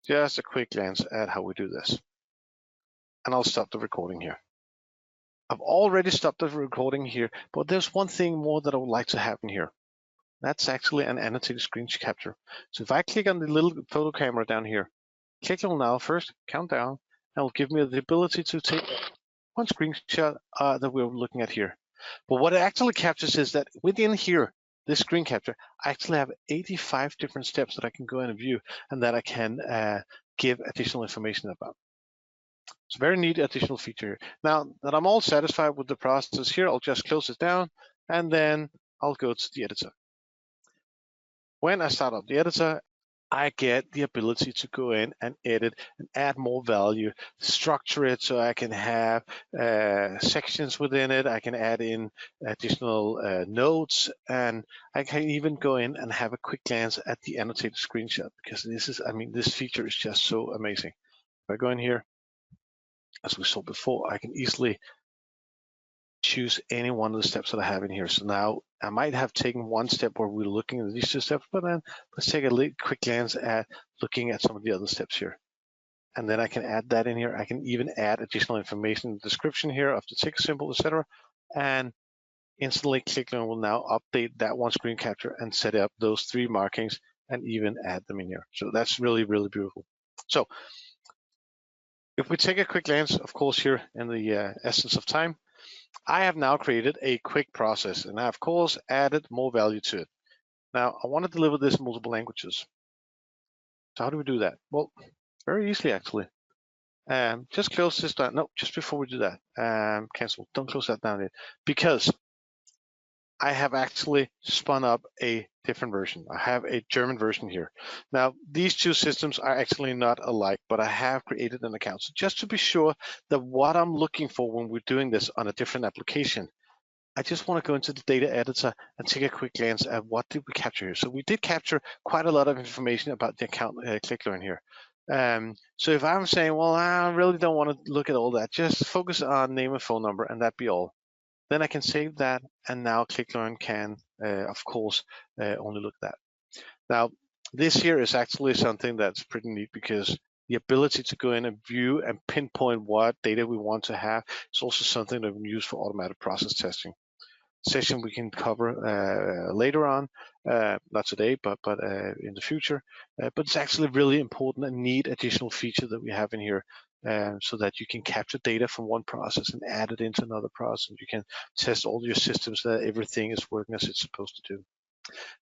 just a quick glance at how we do this. And I'll stop the recording here. I've already stopped the recording here, but there's one thing more that I would like to happen here. That's actually an annotated screen capture. So if I click on the little photo camera down here, click on now first, count down, and it'll give me the ability to take one screenshot that we're looking at here. But what it actually captures is that within here, this screen capture, I actually have 85 different steps that I can go in and view and that I can give additional information about. It's a very neat additional feature. Now that I'm all satisfied with the process here, I'll just close it down and then I'll go to the editor. When I start up the editor, I get the ability to go in and edit and add more value, structure it so I can have sections within it. I can add in additional notes, and I can even go in and have a quick glance at the annotated screenshot because this is, I mean, this feature is just so amazing. If I go in here, as we saw before, I can easily choose any one of the steps that I have in here. So now I might have taken one step where we're looking at these two steps, but then let's take a quick glance at looking at some of the other steps here. And then I can add that in here. I can even add additional information in the description here of the ticket symbol, etc. And instantly ClickLearn will now update that one screen capture and set up those 3 markings and even add them in here. So that's really, really beautiful. So if we take a quick glance, of course, here in the essence of time, I have now created a quick process and I, of course, added more value to it. Now, I want to deliver this in multiple languages. So how do we do that? Well, very easily, actually. Just close this down. No, just before we do that, cancel. Don't close that down yet. Because I have actually spun up a different version. I have a German version here. Now, these two systems are actually not alike, but I have created an account. So just to be sure that what I'm looking for when we're doing this on a different application, I just want to go into the data editor and take a quick glance at what did we capture here. So we did capture quite a lot of information about the account ClickLearn here. So if I'm saying, well, I really don't want to look at all that, just focus on name and phone number and that be all. Then I can save that, and now ClickLearn can, of course, only look at that. Now, this here is actually something that's pretty neat because the ability to go in and view and pinpoint what data we want to have is also something that we can use for automatic process testing. Session we can cover later on, not today, but in the future. But it's actually really important and neat additional feature that we have in here. So that you can capture data from one process and add it into another process. You can test all your systems that everything is working as it's supposed to do.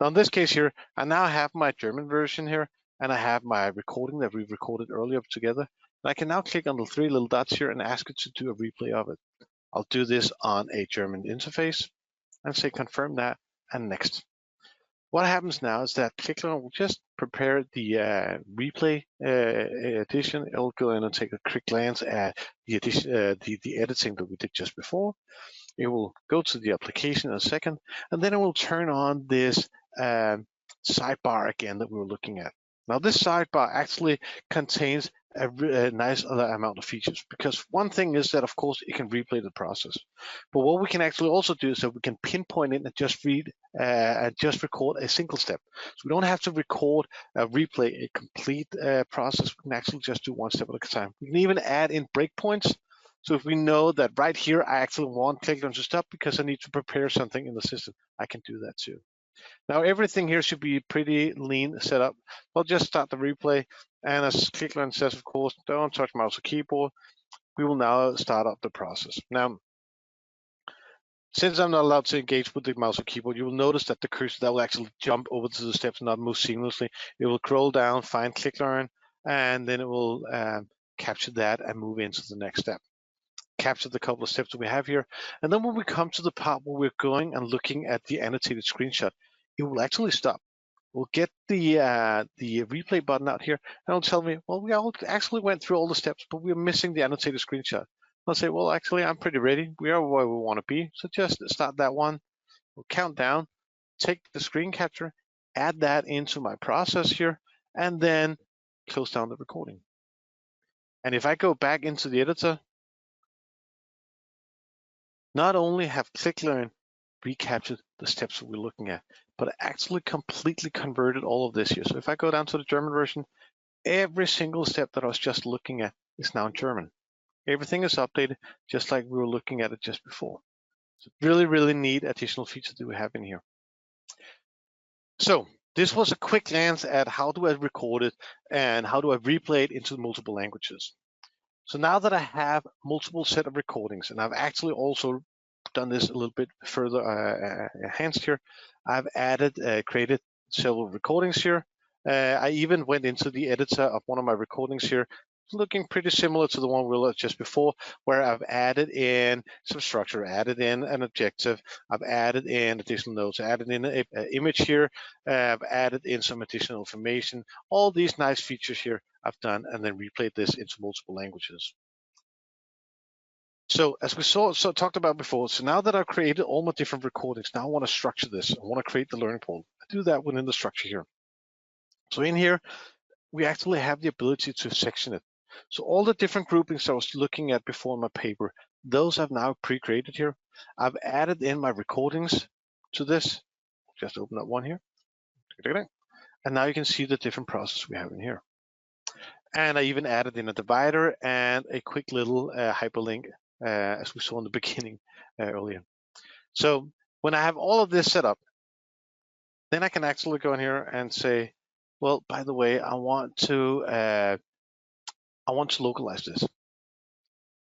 Now in this case here, I now have my German version here, and I have my recording that we recorded earlier together. And I can now click on the 3 little dots here and ask it to do a replay of it. I'll do this on a German interface and say confirm that and next. What happens now is that ClickLearn will just prepare the replay edition. It'll go in and take a quick glance at the editing that we did just before. It will go to the application in a second, and then it will turn on this sidebar again that we were looking at. Now, this sidebar actually contains a nice amount of features, because one thing is that, of course, it can replay the process. But what we can actually also do is that we can pinpoint it and just read and just record a single step. So we don't have to record replay a complete process. We can actually just do one step at a time. We can even add in breakpoints. So if we know that right here, I actually want ClickLearn to stop because I need to prepare something in the system, I can do that too. Now everything here should be pretty lean set up. I'll just start the replay, and as ClickLearn says, of course, don't touch mouse or keyboard. We will now start up the process. Now, Since I'm not allowed to engage with the mouse or keyboard, you will notice that the cursor that will actually jump over to the steps and not move seamlessly. It will scroll down, find ClickLearn, and then it will capture that and move into the next step. Capture the couple of steps that we have here. And then when we come to the part where we're going and looking at the annotated screenshot, it will actually stop. We'll get the replay button out here, and it'll tell me, well, we all actually went through all the steps, but we're missing the annotated screenshot. I'll say, well, actually, I'm pretty ready. We are where we want to be. So just start that one. We'll count down, take the screen capture, add that into my process here, and then close down the recording. And if I go back into the editor, not only have ClickLearn recaptured the steps that we're looking at, but I actually completely converted all of this here. So if I go down to the German version, every single step that I was just looking at is now in German. Everything is updated just like we were looking at it just before. So really, really neat additional feature that we have in here. So this was a quick glance at how do I record it and how do I replay it into multiple languages. So now that I have multiple set of recordings, and I've actually also done this a little bit further enhanced here, I've created several recordings here. I even went into the editor of one of my recordings here, looking pretty similar to the one we looked just before, where I've added in some structure, added in an objective, I've added in additional notes, added in an image here, I've added in some additional information, all these nice features here I've done, and then replayed this into multiple languages. So as we talked about before, so now that I've created all my different recordings, now I want to structure this. I want to create the learning pool. I do that within the structure here. So in here, we actually have the ability to section it. So all the different groupings I was looking at before in my paper, those I've now pre-created here. I've added in my recordings to this. Just open up one here. And now you can see the different processes we have in here. And I even added in a divider and a quick little hyperlink, as we saw in the beginning earlier. So when I have all of this set up, then I can actually go in here and say, well, by the way, I want to localize this.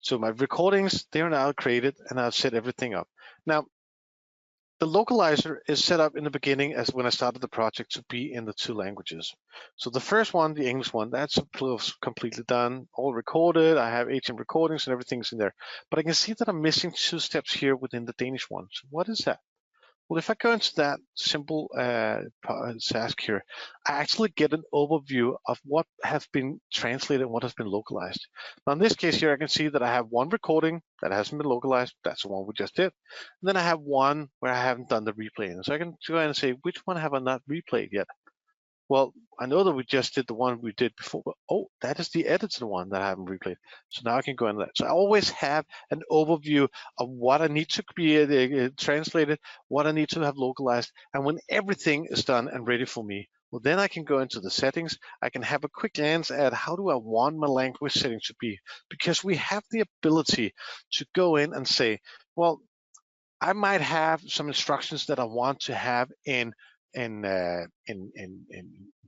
So my recordings, they are now created, and I've set everything up. Now, the localizer is set up in the beginning as when I started the project to be in the 2 languages. So the first one, the English one, that's completely done, all recorded. I have 18 recordings and everything's in there. But I can see that I'm missing 2 steps here within the Danish one. So what is that? Well, if I go into that simple task here, I actually get an overview of what has been translated and what has been localized. Now in this case here, I can see that I have one recording that hasn't been localized. That's the one we just did. And then I have one where I haven't done the replay. And so I can go ahead and say, which one have I not replayed yet? Well, I know that we just did the one we did before, but oh, that is the edited one that I haven't replayed. So now I can go into that. So I always have an overview of what I need to be translated, what I need to have localized. And when everything is done and ready for me, well, then I can go into the settings. I can have a quick glance at how do I want my language setting to be, because we have the ability to go in and say, well, I might have some instructions that I want to have in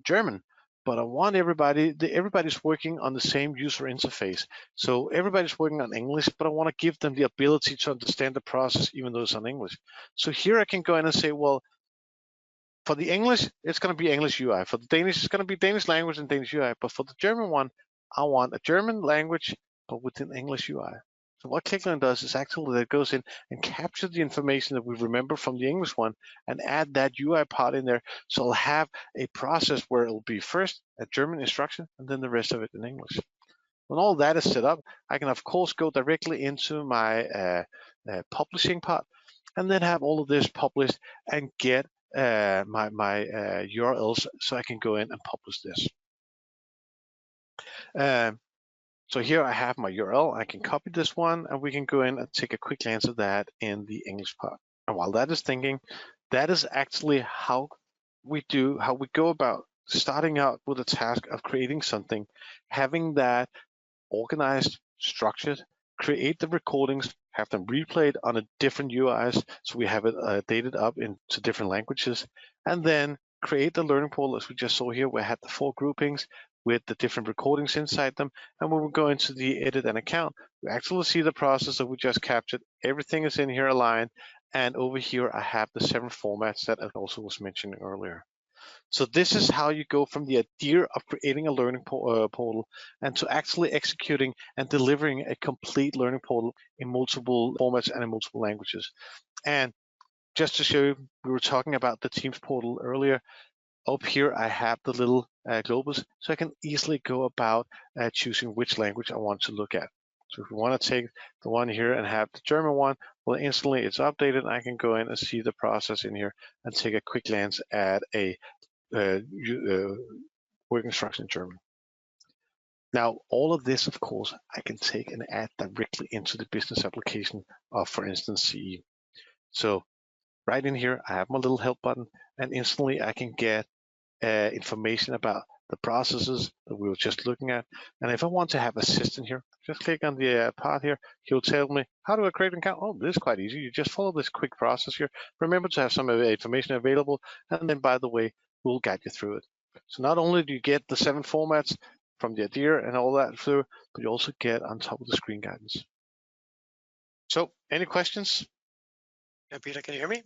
German, but I want everybody's working on the same user interface. So everybody's working on English, but I want to give them the ability to understand the process even though it's on English. So here I can go in and say, well, for the English, it's going to be English UI. For the Danish, it's going to be Danish language and Danish UI. But for the German one, I want a German language, but within English UI. So what ClickLearn does is actually that it goes in and captures the information that we remember from the English one and add that UI part in there. So I'll have a process where it'll be first a German instruction and then the rest of it in English. When all that is set up, I can of course go directly into my publishing part and then have all of this published and get my URLs so I can go in and publish this. So here I have my URL. I can copy this one and we can go in and take a quick glance at that in the English part. And while that is thinking, that is actually how we go about starting out with a task of creating something, having that organized, structured, create the recordings, have them replayed on a different UIs, so we have it dated up into different languages, and then create the learning pool as we just saw here, where I had the 4 groupings with the different recordings inside them. And when we go into the edit and account, we actually see the process that we just captured. Everything is in here aligned, And over here, I have the 7 formats that I also was mentioning earlier. So this is how you go from the idea of creating a learning portal and to actually executing and delivering a complete learning portal in multiple formats and in multiple languages. And just to show you, we were talking about the Teams portal earlier. Up here, I have the little globus, so I can easily go about choosing which language I want to look at. So if we want to take the one here and have the German one, well, instantly it's updated. I can go in and see the process in here and take a quick glance at a work instruction in German. Now, all of this, of course, I can take and add directly into the business application of, for instance, CE. So right in here, I have my little help button, and instantly I can get information about the processes that we were just looking at. And if I want to have assistant here, just click on the part here. He'll tell me, how do I create an account? Oh, this is quite easy. You just follow this quick process here. Remember to have some information available. And then, by the way, we'll guide you through it. So not only do you get the 7 formats from the idea and all that through, but you also get on top of the screen guidance. So any questions? Yeah, Peter, can you hear me?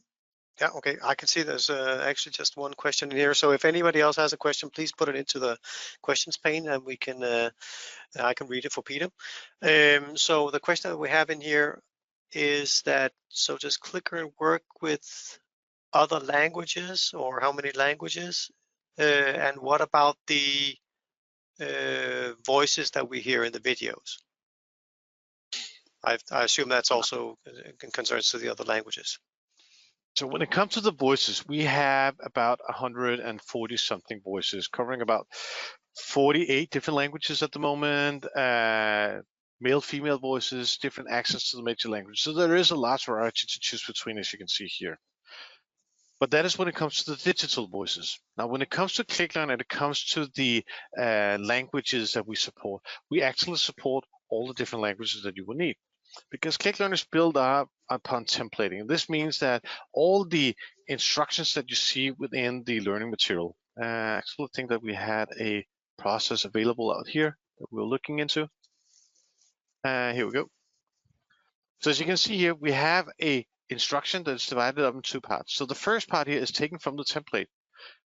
Yeah, okay. I can see there's actually just one question in here. So if anybody else has a question, please put it into the questions pane, and we can I can read it for Peter. So the question that we have in here is that, so does Clicklearn work with other languages, or how many languages? And what about the voices that we hear in the videos? I assume that's also concerns to the other languages. So when it comes to the voices, we have about 140 something voices covering about 48 different languages at the moment, male, female voices, different accents to the major language. So there is a large variety to choose between, as you can see here. But that is when it comes to the digital voices. Now, when it comes to Clicklearn and it comes to the languages that we support, we actually support all the different languages that you will need, because Clicklearn is built up upon templating. This means that all the instructions that you see within the learning material, I actually think that we had a process available out here that we're looking into. Here we go. So as you can see here, we have a instruction that's divided up in 2 parts. So the first part here is taken from the template.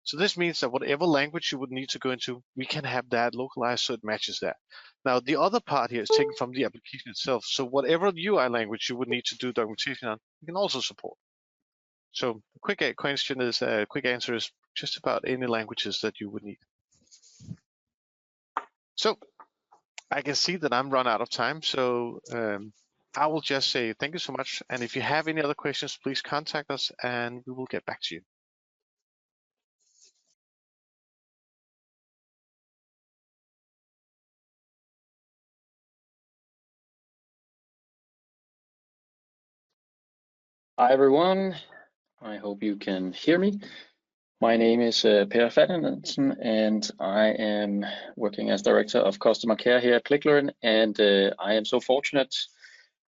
So this means that whatever language you would need to go into, we can have that localized so it matches that. Now, the other part here is taken from the application itself. So whatever UI language you would need to do documentation on, you can also support. So the quick answer is just about any languages that you would need. So I can see that I'm run out of time. So I will just say thank you so much. And if you have any other questions, please contact us and we will get back to you. Hi everyone, I hope you can hear me. My name is Per Ferdinandsen and I am working as Director of Customer Care here at ClickLearn, and I am so fortunate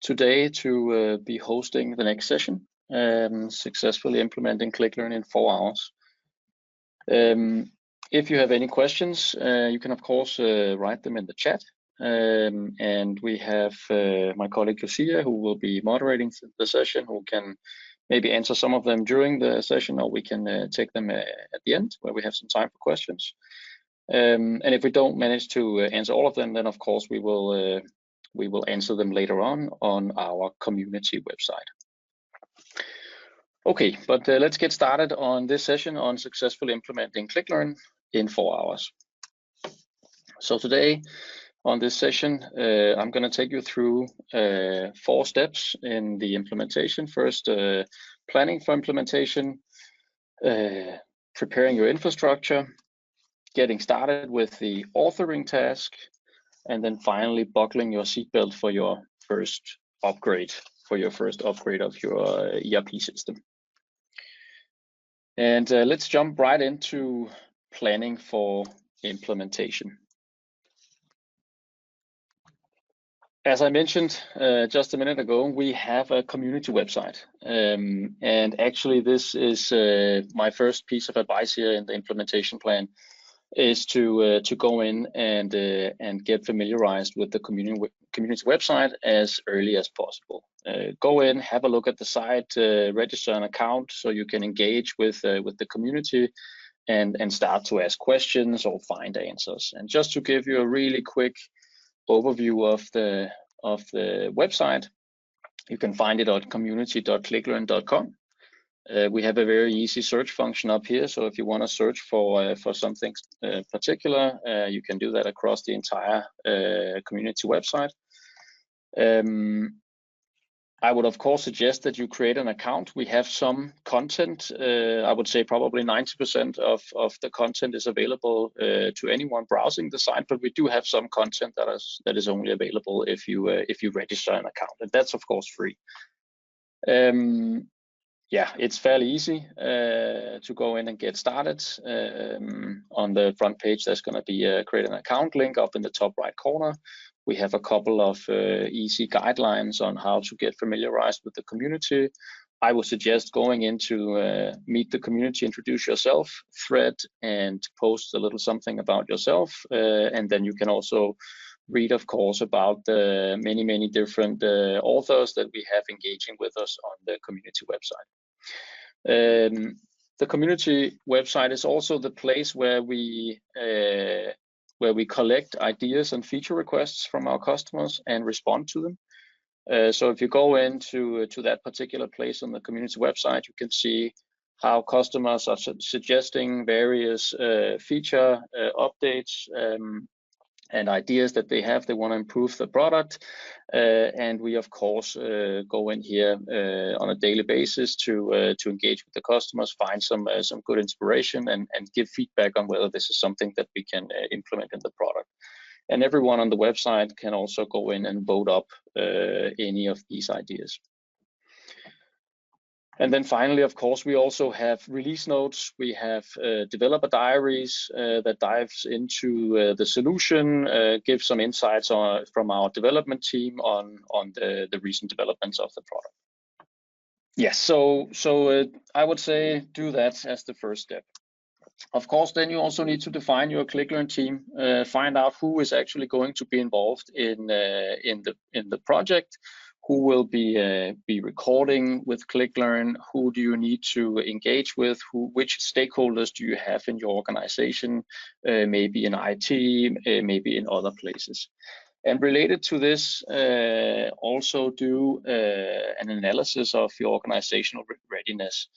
today to be hosting the next session, successfully implementing ClickLearn in 4 hours. If you have any questions, you can of course write them in the chat. And we have my colleague Lucia, who will be moderating the session, who can maybe answer some of them during the session, or we can take them at the end where we have some time for questions. And if we don't manage to answer all of them, then of course we will answer them later on our community website. Okay, but let's get started on this session on successfully implementing ClickLearn in 4 hours. So today, on this session, I'm going to take you through 4 steps in the implementation. First, planning for implementation, preparing your infrastructure, getting started with the authoring task, and then finally buckling your seatbelt for your first upgrade, of your ERP system. And let's jump right into planning for implementation. As I mentioned just a minute ago, we have a community website. And actually, this is my first piece of advice here in the implementation plan. is to go in and get familiarized with the community website as early as possible. Go in, have a look at the site, register an account so you can engage with the community and start to ask questions or find answers. And just to give you a really quick overview of the website, you can find it at community.clicklearn.com. We have a very easy search function up here, so if you want to search for something particular, you can do that across the entire community website. I would of course suggest that you create an account. We have some content. I would say probably 90% of the content is available to anyone browsing the site, but we do have some content that is only available if you register an account, and that's of course free. Yeah, it's fairly easy to go in and get started. On the front page, there's going to be a create an account link up in the top right corner. We have a couple of easy guidelines on how to get familiarized with the community. I would suggest going into meet the community, introduce yourself, thread, and post a little something about yourself. And then you can also read, of course, about the many different authors that we have engaging with us on the community website. The community website is also the place where we collect ideas and feature requests from our customers and respond to them. So if you go into that particular place on the community website, you can see how customers are suggesting various feature updates and ideas that they want to improve the product. And we of course go in here on a daily basis to engage with the customers, find some good inspiration and give feedback on whether this is something that we can implement in the product. And everyone on the website can also go in and vote up any of these ideas. And then finally, of course, we also have release notes. We have developer diaries that dives into the solution, gives some insights from our development team on the recent developments of the product. Yes, so I would say do that as the first step. Of course, then you also need to define your ClickLearn team, find out who is actually going to be involved in the project. Who will be recording with ClickLearn? Who do you need to engage with? Which stakeholders do you have in your organization? Maybe in IT, maybe in other places. And related to this, also do an analysis of your organizational readiness.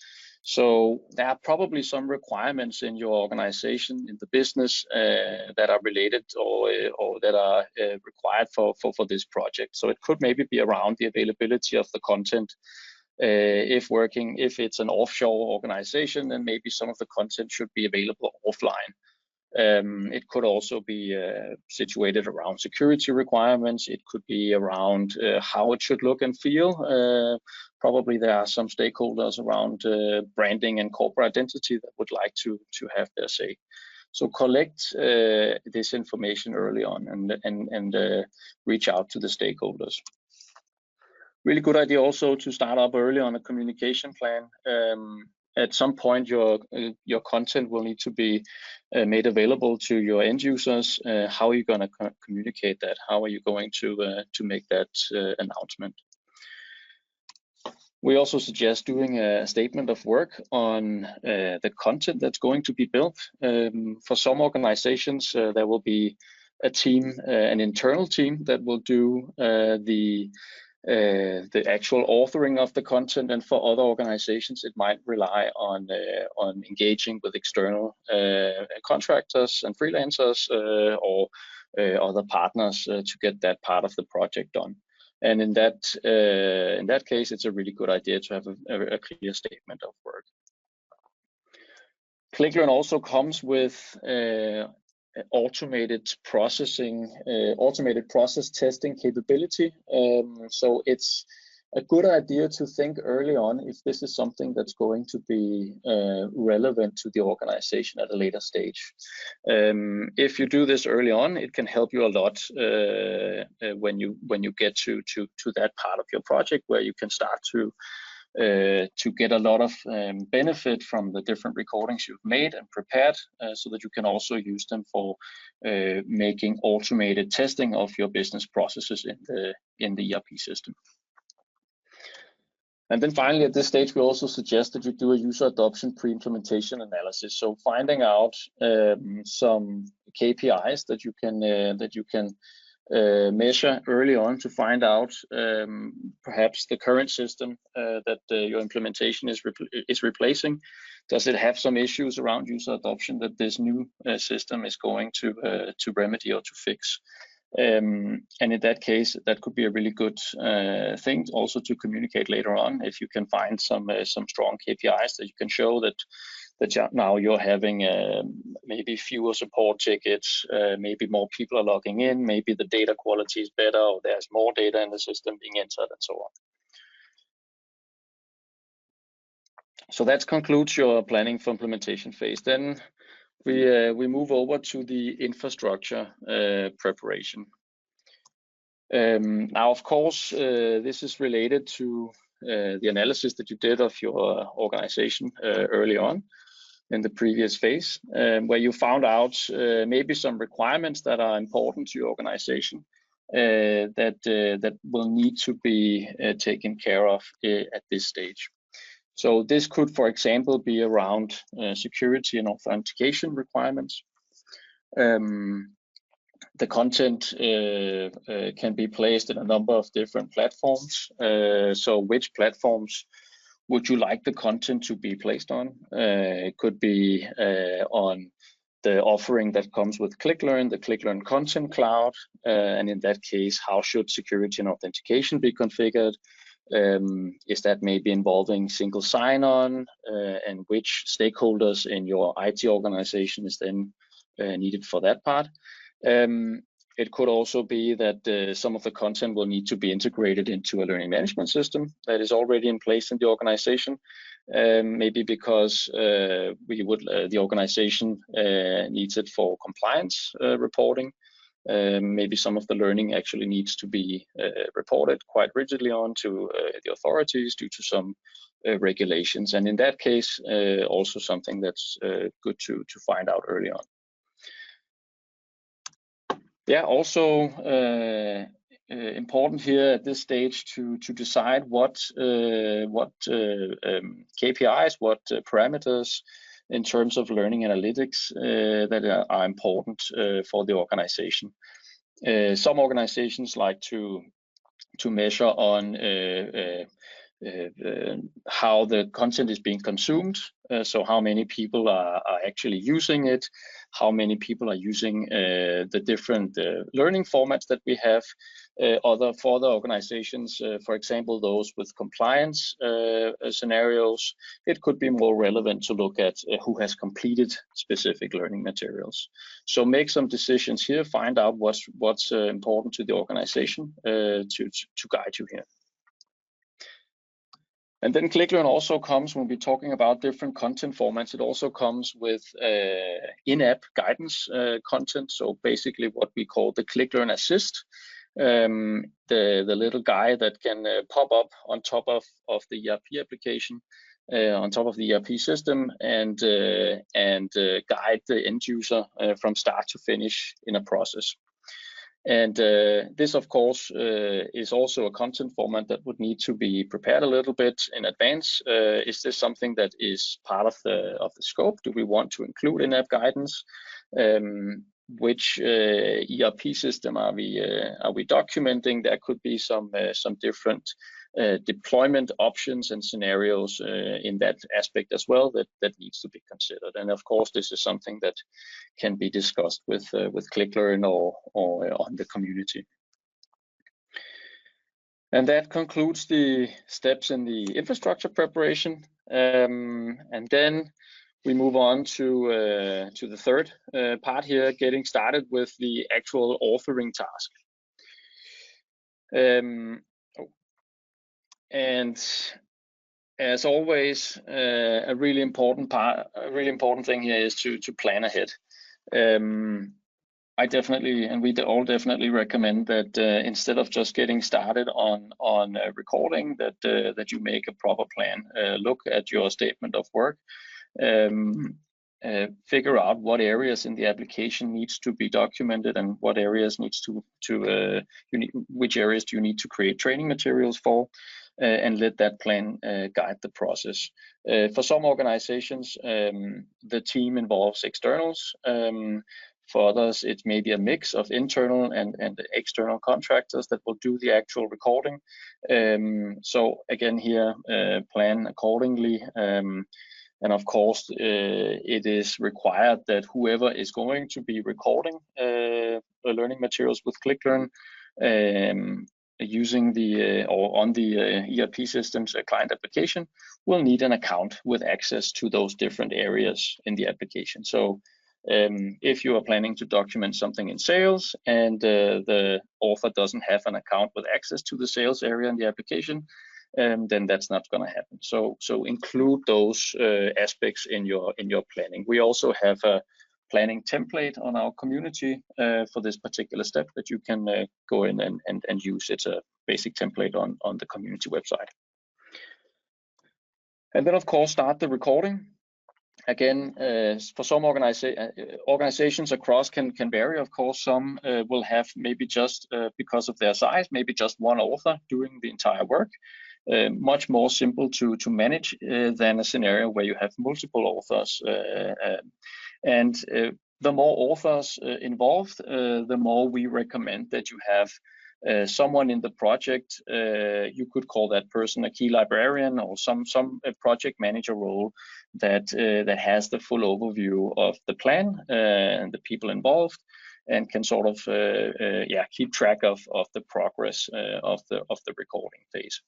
So there are probably some requirements in your organization, in the business, that are related or that are required for this project. So it could maybe be around the availability of the content. If it's an offshore organization, then maybe some of the content should be available offline. It could also be situated around security requirements. It could be around how it should look and feel. Probably there are some stakeholders around branding and corporate identity that would like to have their say. So collect this information early on and reach out to the stakeholders. Really good idea also to start up early on a communication plan. At some point, your content will need to be made available to your end users. How are you going to communicate that? How are you going to make that announcement? We also suggest doing a statement of work on the content that's going to be built. For some organizations, there will be a team, an internal team that will do the actual authoring of the content, and for other organizations, it might rely on engaging with external contractors and freelancers or other partners to get that part of the project done. And in that case, it's a really good idea to have a clear statement of work. ClickLearn also comes with automated process testing capability. So it's a good idea to think early on if this is something that's going to be relevant to the organization at a later stage. If you do this early on, it can help you a lot when you get to that part of your project where you can start to to get a lot of benefit from the different recordings you've made and prepared, so that you can also use them for making automated testing of your business processes in the ERP system. And then finally, at this stage, we also suggest that you do a user adoption pre-implementation analysis. So finding out some KPIs that you can measure early on to find out perhaps the current system that your implementation is replacing. Does it have some issues around user adoption that this new system is going to remedy or to fix? And in that case, that could be a really good thing also to communicate later on, if you can find some strong KPIs that you can show that now you're having maybe fewer support tickets, maybe more people are logging in, maybe the data quality is better, or there's more data in the system being entered, and so on. So that concludes your planning for implementation phase. Then we move over to the infrastructure preparation. Now, of course, this is related to the analysis that you did of your organization early on in the previous phase, where you found out maybe some requirements that are important to your organization that will need to be taken care of at this stage. So this could, for example, be around security and authentication requirements. The content can be placed in a number of different platforms. So which platforms would you like the content to be placed on? It could be on the offering that comes with ClickLearn, the ClickLearn Content Cloud. And in that case, how should security and authentication be configured? Is that maybe involving single sign-on, and which stakeholders in your IT organization is then needed for that part? It could also be that some of the content will need to be integrated into a learning management system that is already in place in the organization, maybe because the organization needs it for compliance reporting. Maybe some of the learning actually needs to be reported quite rigidly on to the authorities due to some regulations, and in that case, also something that's good to find out early on. Yeah, also important here at this stage to decide what KPIs, what parameters in terms of learning analytics that are important for the organization. Some organizations like to measure on how the content is being consumed, so how many people are actually using it, how many people are using the different learning formats that we have. For other organizations, for example, those with compliance scenarios, it could be more relevant to look at who has completed specific learning materials. So make some decisions here, find out what's important to the organization to guide you here. And then ClickLearn also comes, when we're talking about different content formats, it also comes with in-app guidance content. So basically what we call the ClickLearn Assist, the little guy that can pop up on top of the ERP application, on top of the ERP system, and guide the end user from start to finish in a process. And this, of course, is also a content format that would need to be prepared a little bit in advance. Is this something that is part of the scope? Do we want to include in-app guidance? Which ERP system are we documenting? There could be some different deployment options and scenarios in that aspect as well that needs to be considered. And of course, this is something that can be discussed with ClickLearn or on the community. And that concludes the steps in the infrastructure preparation. And then we move on to the third part here, getting started with the actual authoring task. And as always, a really important thing here is to plan ahead. I definitely, and we all definitely recommend that instead of just getting started on recording, that you make a proper plan. Look at your statement of work. Figure out what areas in the application needs to be documented and what areas needs which areas do you need to create training materials for, and let that plan guide the process. For some organizations, the team involves externals. For others, it may be a mix of internal and external contractors that will do the actual recording. So again, here, plan accordingly. And of course, it is required that whoever is going to be recording learning materials with ClickLearn using the or on the ERP system's client application will need an account with access to those different areas in the application. So if you are planning to document something in sales and the author doesn't have an account with access to the sales area in the application, then that's not going to happen. So include those aspects in your planning. We also have a planning template on our community for this particular step that you can go in and use. It's a basic template on the community website. And then of course start the recording. Again, for some organizations across can vary. Of course, some will have maybe just because of their size, maybe just one author doing the entire work. Much more simple to manage than a scenario where you have multiple authors. And the more authors involved, the more we recommend that you have someone in the project. You could call that person a key librarian or some project manager role that has the full overview of the plan and the people involved, and can sort of keep track of the progress of the recording phase.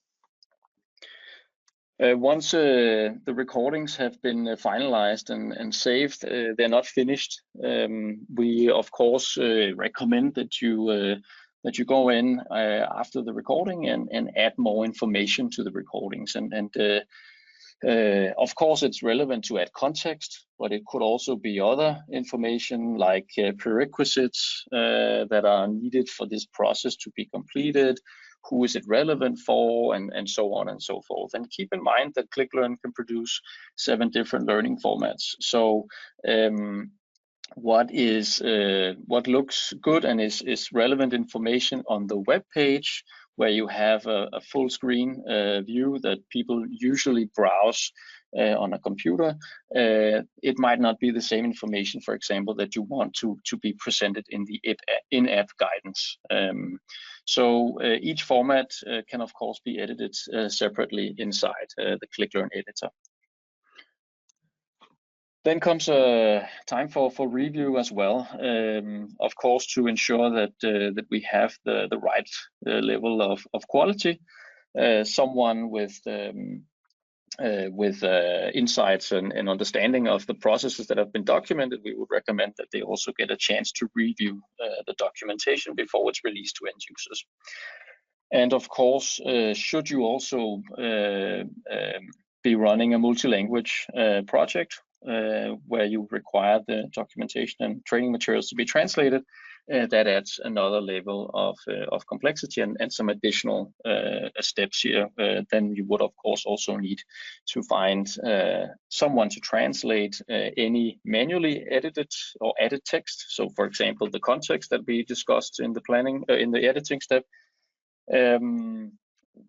Once the recordings have been finalized and saved, they're not finished. We of course recommend that you go in after the recording and add more information to the recordings. Of course, it's relevant to add context, but it could also be other information like prerequisites that are needed for this process to be completed. Who is it relevant for, and so on and so forth. And keep in mind that ClickLearn can produce 7 different learning formats. So what looks good and is relevant information on the web page, where you have a full screen view that people usually browse on a computer, it might not be the same information, for example, that you want to be presented in the in-app guidance. So each format can of course be edited separately inside the ClickLearn editor. Then comes time for review as well. Of course, to ensure that we have the right level of quality. Someone with insights and understanding of the processes that have been documented, we would recommend that they also get a chance to review the documentation before it's released to end users. And of course, should you also be running a multi-language project where you require the documentation and training materials to be translated, that adds another level of complexity and some additional steps here. Then you would of course also need to find someone to translate any manually edited or added text. So for example, the context that we discussed in the planning in the editing step,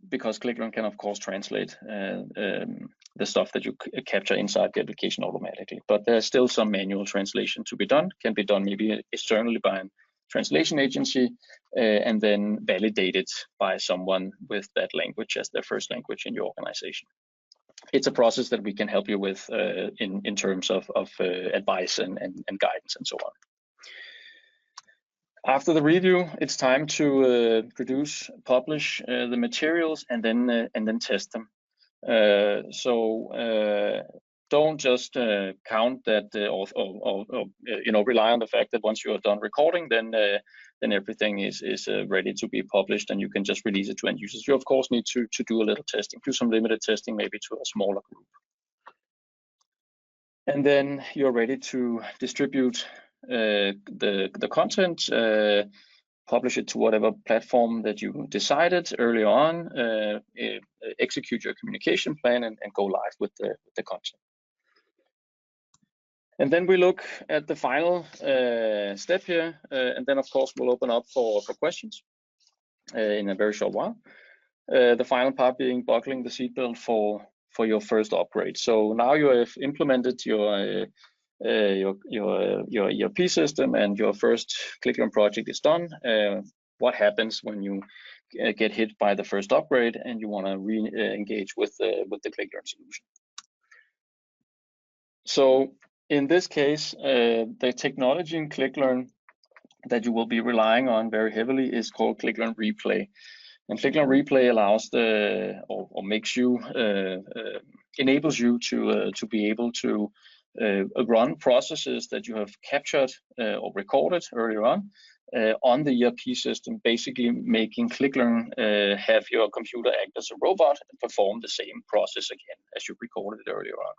because ClickLearn can of course translate the stuff that you capture inside the application automatically. But there's still some manual translation to be done, can be done maybe externally by a translation agency, and then validated by someone with that language as their first language in your organization. It's a process that we can help you with in terms of advice and guidance and so on. After the review, it's time to produce, publish the materials, and then test them. Don't just count that or rely on the fact that once you are done recording, then everything is ready to be published and you can just release it to end users. You of course need to do a little testing, do some limited testing, maybe to a smaller group. And then you're ready to distribute the content, publish it to whatever platform that you decided early on, execute your communication plan, and go live with the content. And then we look at the final step here, and then of course we'll open up for questions in a very short while. The final part being buckling the seatbelt for your first upgrade. So now you have implemented your ERP system and your first ClickLearn project is done. What happens when you get hit by the first upgrade and you want to re-engage with the ClickLearn solution? So in this case, the technology in ClickLearn that you will be relying on very heavily is called ClickLearn Replay. And ClickLearn Replay allows or makes you enables you to be able to run processes that you have captured or recorded earlier on the ERP system, basically making ClickLearn have your computer act as a robot and perform the same process again as you recorded it earlier on.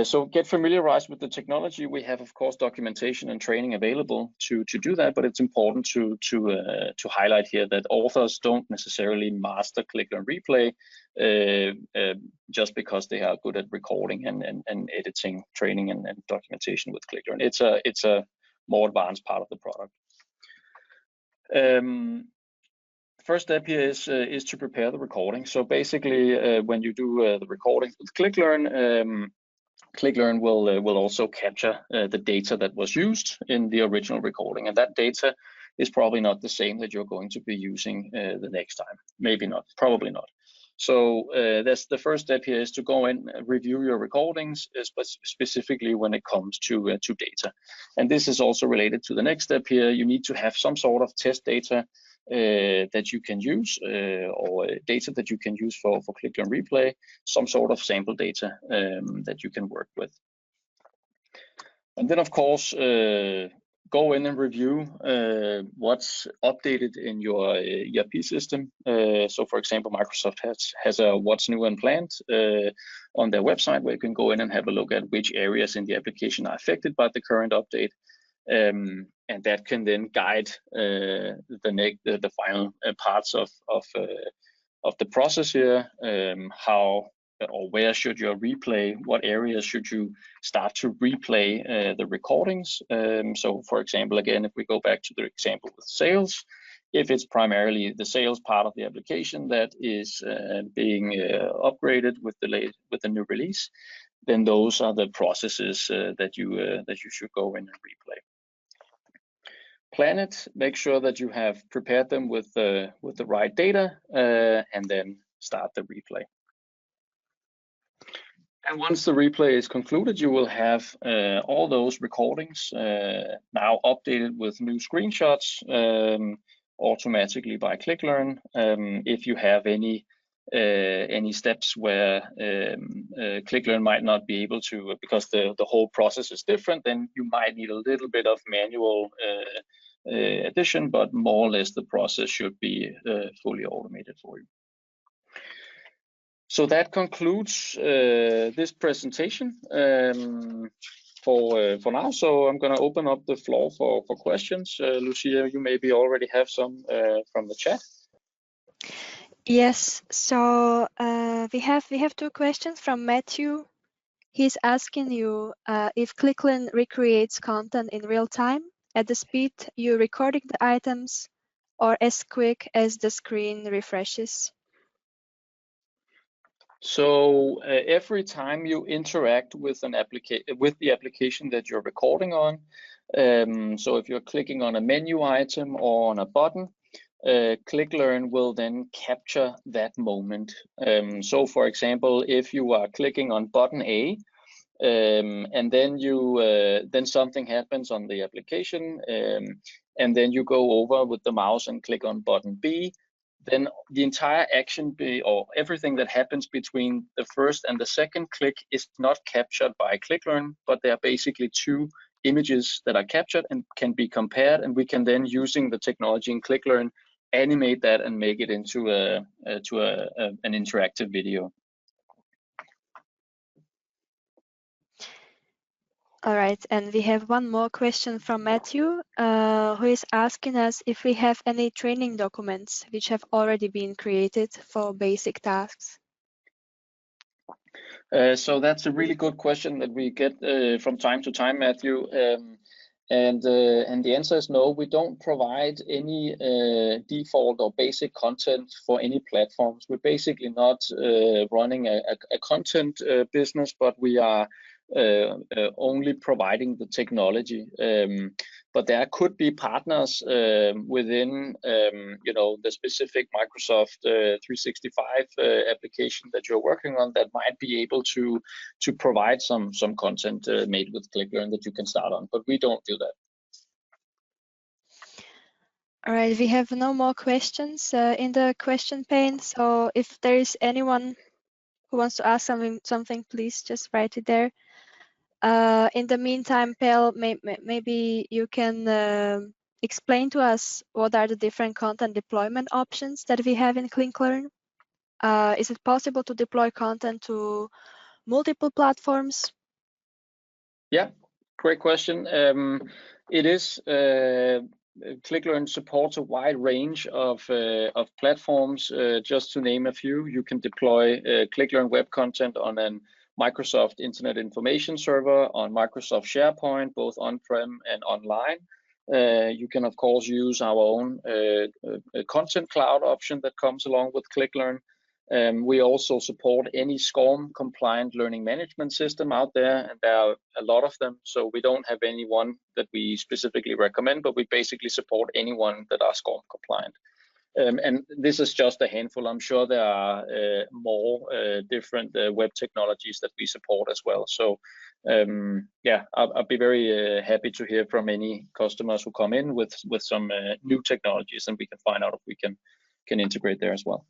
So get familiarized with the technology. We have, of course, documentation and training available to do that, but it's important to highlight here that authors don't necessarily master ClickLearn Replay just because they are good at recording and editing, training and documentation with ClickLearn. It's a more advanced part of the product. First step here is to prepare the recording. So basically, when you do the recordings with ClickLearn, ClickLearn will also capture the data that was used in the original recording, and that data is probably not the same that you're going to be using the next time. Maybe not, probably not. So that's the first step here, is to go in and review your recordings, specifically when it comes to data. And this is also related to the next step here. You need to have some sort of test data that you can use, or data that you can use for ClickLearn Replay, some sort of sample data that you can work with. And then of course, go in and review what's updated in your ERP system. So for example, Microsoft has a what's new and planned on their website, where you can go in and have a look at which areas in the application are affected by the current update. And that can then guide the final parts of the process here. How or where should you replay? What areas should you start to replay the recordings? So, for example, again, if we go back to the example with sales, if it's primarily the sales part of the application that is being upgraded with the new release, then those are the processes that you should go in and replay. Plan it, make sure that you have prepared them with the right data, and then start the replay. And once the replay is concluded, you will have all those recordings now updated with new screenshots automatically by ClickLearn. If you have any steps where ClickLearn might not be able to, because the whole process is different, then you might need a little bit of manual addition, but more or less the process should be fully automated for you. So that concludes this presentation for now. So I'm going to open up the floor for questions. Lucia, you maybe already have some from the chat. Yes, so we have two questions from Matthew. He's asking you if ClickLearn recreates content in real time at the speed you're recording the items, or as quick as the screen refreshes. So every time you interact with the application that you're recording on, so if you're clicking on a menu item or on a button, ClickLearn will then capture that moment. So for example, if you are clicking on button A, and then something happens on the application, and then you go over with the mouse and click on button B, then the entire action or everything that happens between the first and the second click is not captured by ClickLearn, but they are basically two images that are captured and can be compared, and we can then, using the technology in ClickLearn, animate that and make it into an interactive video. All right, and we have one more question from Matthew, who is asking us if we have any training documents which have already been created for basic tasks. So that's a really good question that we get from time to time, Matthew. And the answer is no, we don't provide any default or basic content for any platforms. We're basically not running a content business, but we are only providing the technology. But there could be partners within the specific Microsoft 365 application that you're working on that might be able to provide some content made with ClickLearn that you can start on, but we don't do that. All right, we have no more questions in the question pane. So if there is anyone who wants to ask something, please just write it there. In the meantime, Pelle, maybe you can explain to us what are the different content deployment options that we have in Clinklearn. Is it possible to deploy content to multiple platforms? Yeah, great question. It is ClickLearn supports a wide range of platforms. Just to name a few, you can deploy ClickLearn web content on an Microsoft Internet Information Server, on Microsoft SharePoint, both on-prem and online. You can, of course, use our own content cloud option that comes along with ClickLearn. We also support any SCORM compliant learning management system out there, and there are a lot of them. So we don't have any one that we specifically recommend, but we basically support anyone that are SCORM compliant. And this is just a handful. I'm sure there are more different web technologies that we support as well. So yeah, I'll be very happy to hear from any customers who come in with some new technologies, and we can find out if we can integrate there as well.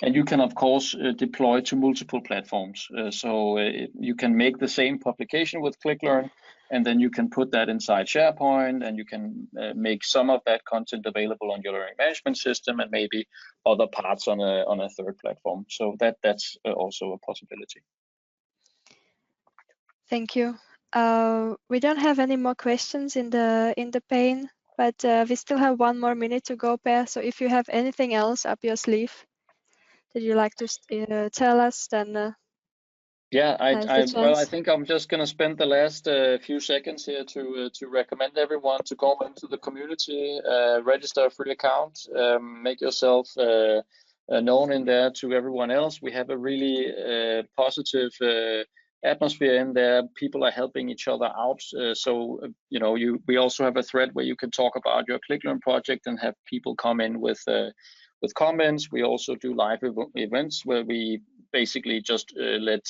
And you can, of course, deploy to multiple platforms. So you can make the same publication with ClickLearn, and then you can put that inside SharePoint, and you can make some of that content available on your learning management system, and maybe other parts on a third platform. So that's also a possibility. Thank you. We don't have any more questions in the pane, but we still have 1 more minute to go, Per. So if you have anything else up your sleeve that you like to tell us, then yeah, I think I'm just going to spend the last few seconds here to recommend everyone to go into the community, register a free account, make yourself known in there to everyone else. We have a really positive atmosphere in there. People are helping each other out. So we also have a thread where you can talk about your ClickLearn project and have people come in with comments. We also do live events where we basically just let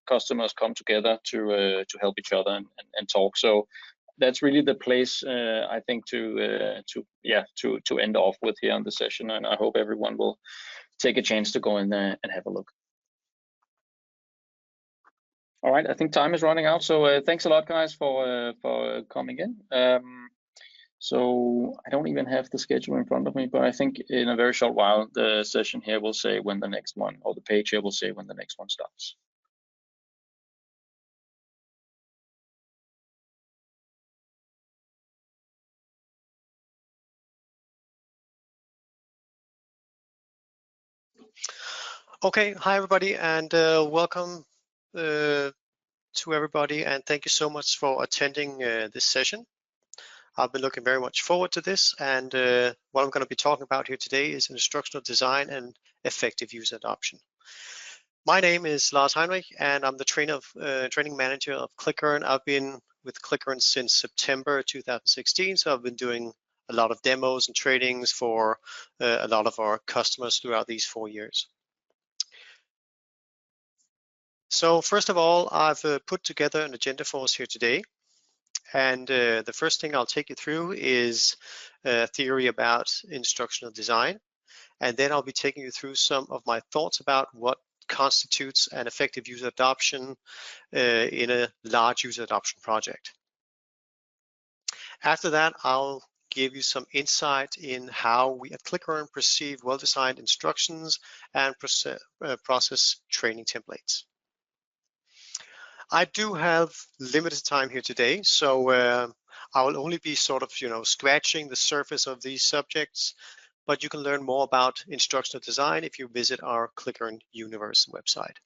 customers come together to help each other and talk. So that's really the place I think to end off with here on the session, and I hope everyone will take a chance to go in there and have a look. All right, I think time is running out, so thanks a lot, guys, for coming in. So I don't even have the schedule in front of me, but I think in a very short while, the session here will say when the next one, or the page here will say when the next one starts. Okay, hi everybody, and welcome to everybody, and thank you so much for attending this session. I've been looking very much forward to this, and what I'm going to be talking about here today is instructional design and effective user adoption. My name is Lars Heinrich, and I'm the training manager of ClickLearn. I've been with ClickLearn since September 2016, so I've been doing a lot of demos and trainings for a lot of our customers throughout these 4 years. So first of all, I've put together an agenda for us here today. And the first thing I'll take you through is a theory about instructional design. And then I'll be taking you through some of my thoughts about what constitutes an effective user adoption in a large user adoption project. After that, I'll give you some insight in how we at ClickLearn perceive well-designed instructions and process training templates. I do have limited time here today, so I will only be sort of, scratching the surface of these subjects, but you can learn more about instructional design if you visit our ClickLearn Universe website.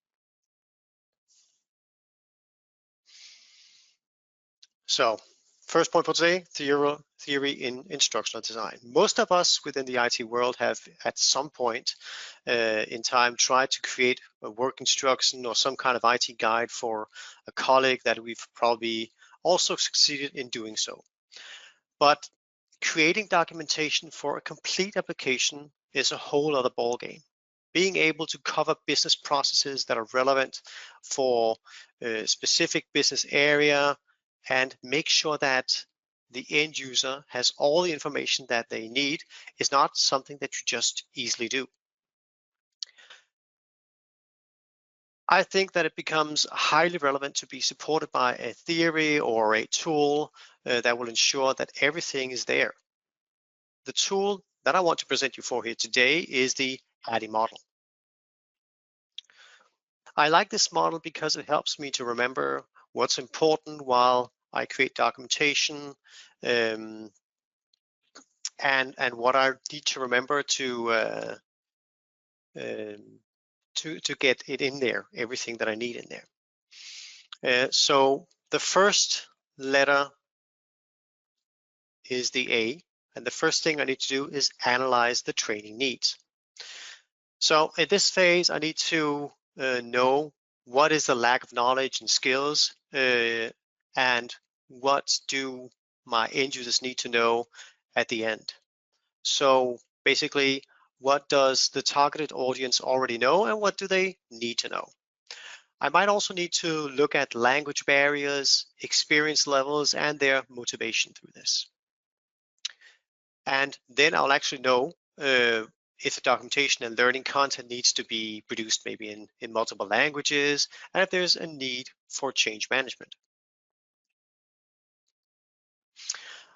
So, first point for today, theory in instructional design. Most of us within the IT world have at some point in time tried to create a work instruction or some kind of IT guide for a colleague that we've probably also succeeded in doing so. But creating documentation for a complete application is a whole other ballgame. Being able to cover business processes that are relevant for a specific business area and make sure that the end user has all the information that they need is not something that you just easily do. I think that it becomes highly relevant to be supported by a theory or a tool that will ensure that everything is there. The tool that I want to present you for here today is the Attain model. I like this model because it helps me to remember what's important while I create documentation and what I need to remember to get it in there, everything that I need in there. So the first letter is the A, and the first thing I need to do is analyze the training needs. So in this phase, I need to know what is the lack of knowledge and skills, and what do my end users need to know at the end. So basically, what does the targeted audience already know and what do they need to know? I might also need to look at language barriers, experience levels, and their motivation through this. And then I'll actually know if the documentation and learning content needs to be produced maybe in multiple languages, and if there's a need for change management.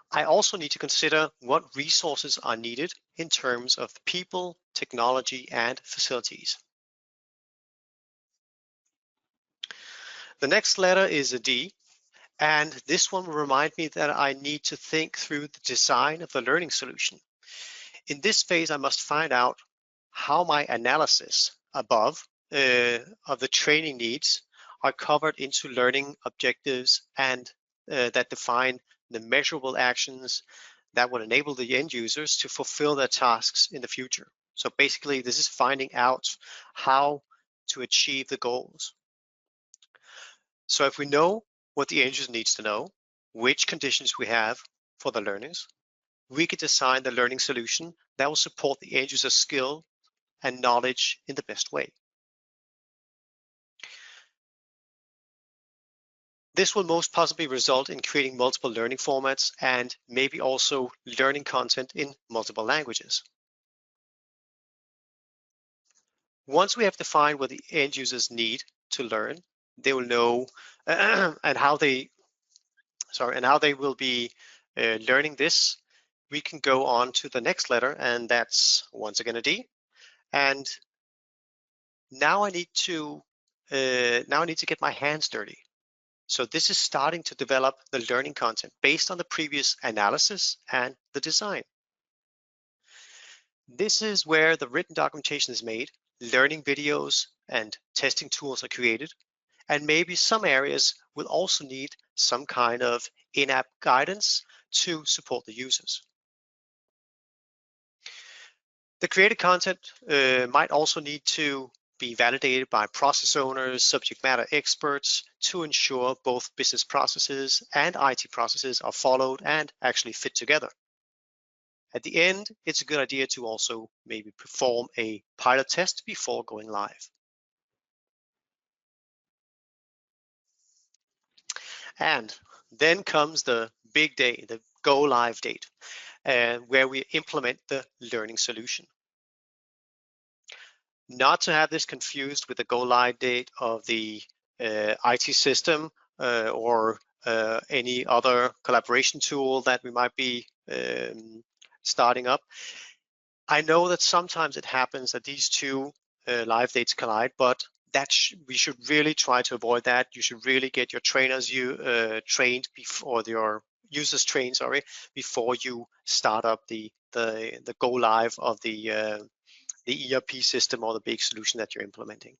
I also need to consider what resources are needed in terms of people, technology, and facilities. The next letter is a D, and this one will remind me that I need to think through the design of the learning solution. In this phase, I must find out how my analysis above of the training needs are covered into learning objectives and that define the measurable actions that will enable the end users to fulfill their tasks in the future. So basically, this is finding out how to achieve the goals. So if we know what the end user needs to know, which conditions we have for the learners, we can design the learning solution that will support the end user's skill and knowledge in the best way. This will most possibly result in creating multiple learning formats and maybe also learning content in multiple languages. Once we have defined what the end users need to learn, they will know and how they will be learning this. We can go on to the next letter, and that's once again a D. And now I need to get my hands dirty. So this is starting to develop the learning content based on the previous analysis and the design. This is where the written documentation is made, learning videos and testing tools are created, and maybe some areas will also need some kind of in-app guidance to support the users. The created content might also need to be validated by process owners, subject matter experts to ensure both business processes and IT processes are followed and actually fit together. At the end, it's a good idea to also maybe perform a pilot test before going live. And then comes the big day, the go live date, where we implement the learning solution. Not to have this confused with the go live date of the IT system or any other collaboration tool that we might be starting up. I know that sometimes it happens that these two live dates collide, but we should really try to avoid that. You should really get your trainers trained before your users trained, sorry, before you start up the go live of the ERP system or the big solution that you're implementing.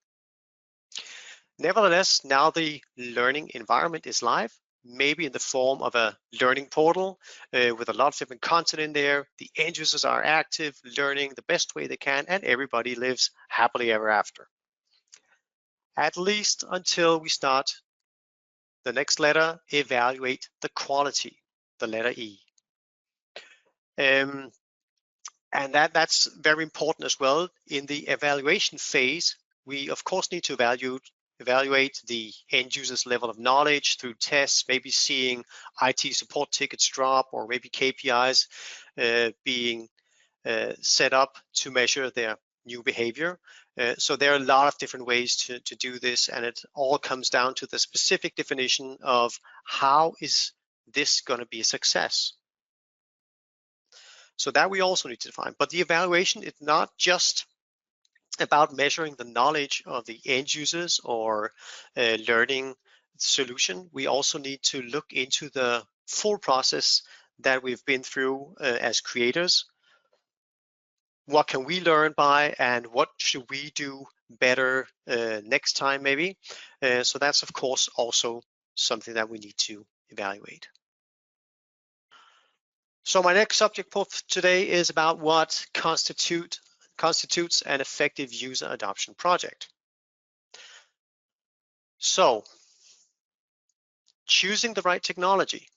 Nevertheless, now the learning environment is live, maybe in the form of a learning portal with a lot of different content in there. The end users are active, learning the best way they can, and everybody lives happily ever after. At least until we start the next letter, evaluate the quality, the letter E. And that's very important as well. In the evaluation phase, we of course need to evaluate the end user's level of knowledge through tests, maybe seeing IT support tickets drop, or maybe KPIs being set up to measure their new behavior. So there are a lot of different ways to do this, and it all comes down to the specific definition of how is this going to be a success. So that we also need to define. But the evaluation is not just about measuring the knowledge of the end users or learning solution. We also need to look into the full process that we've been through as creators. What can we learn by, and what should we do better next time maybe? So that's of course also something that we need to evaluate. So my next subject for today is about what constitutes an effective user adoption project. So choosing the right technology,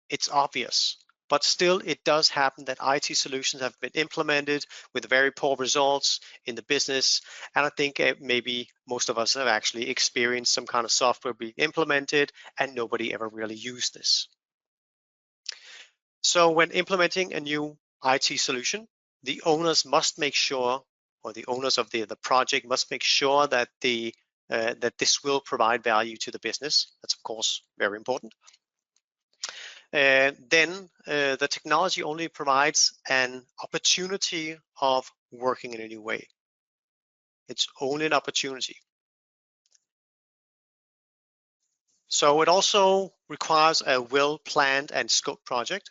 it's obvious, but still it does happen that IT solutions have been implemented with very poor results in the business. And I think maybe most of us have actually experienced some kind of software being implemented and nobody ever really used this. So when implementing a new IT solution, the owners must make sure, or the owners of the project must make sure that that this will provide value to the business. That's of course very important. Then the technology only provides an opportunity of working in a new way. It's only an opportunity. So it also requires a well-planned and scoped project.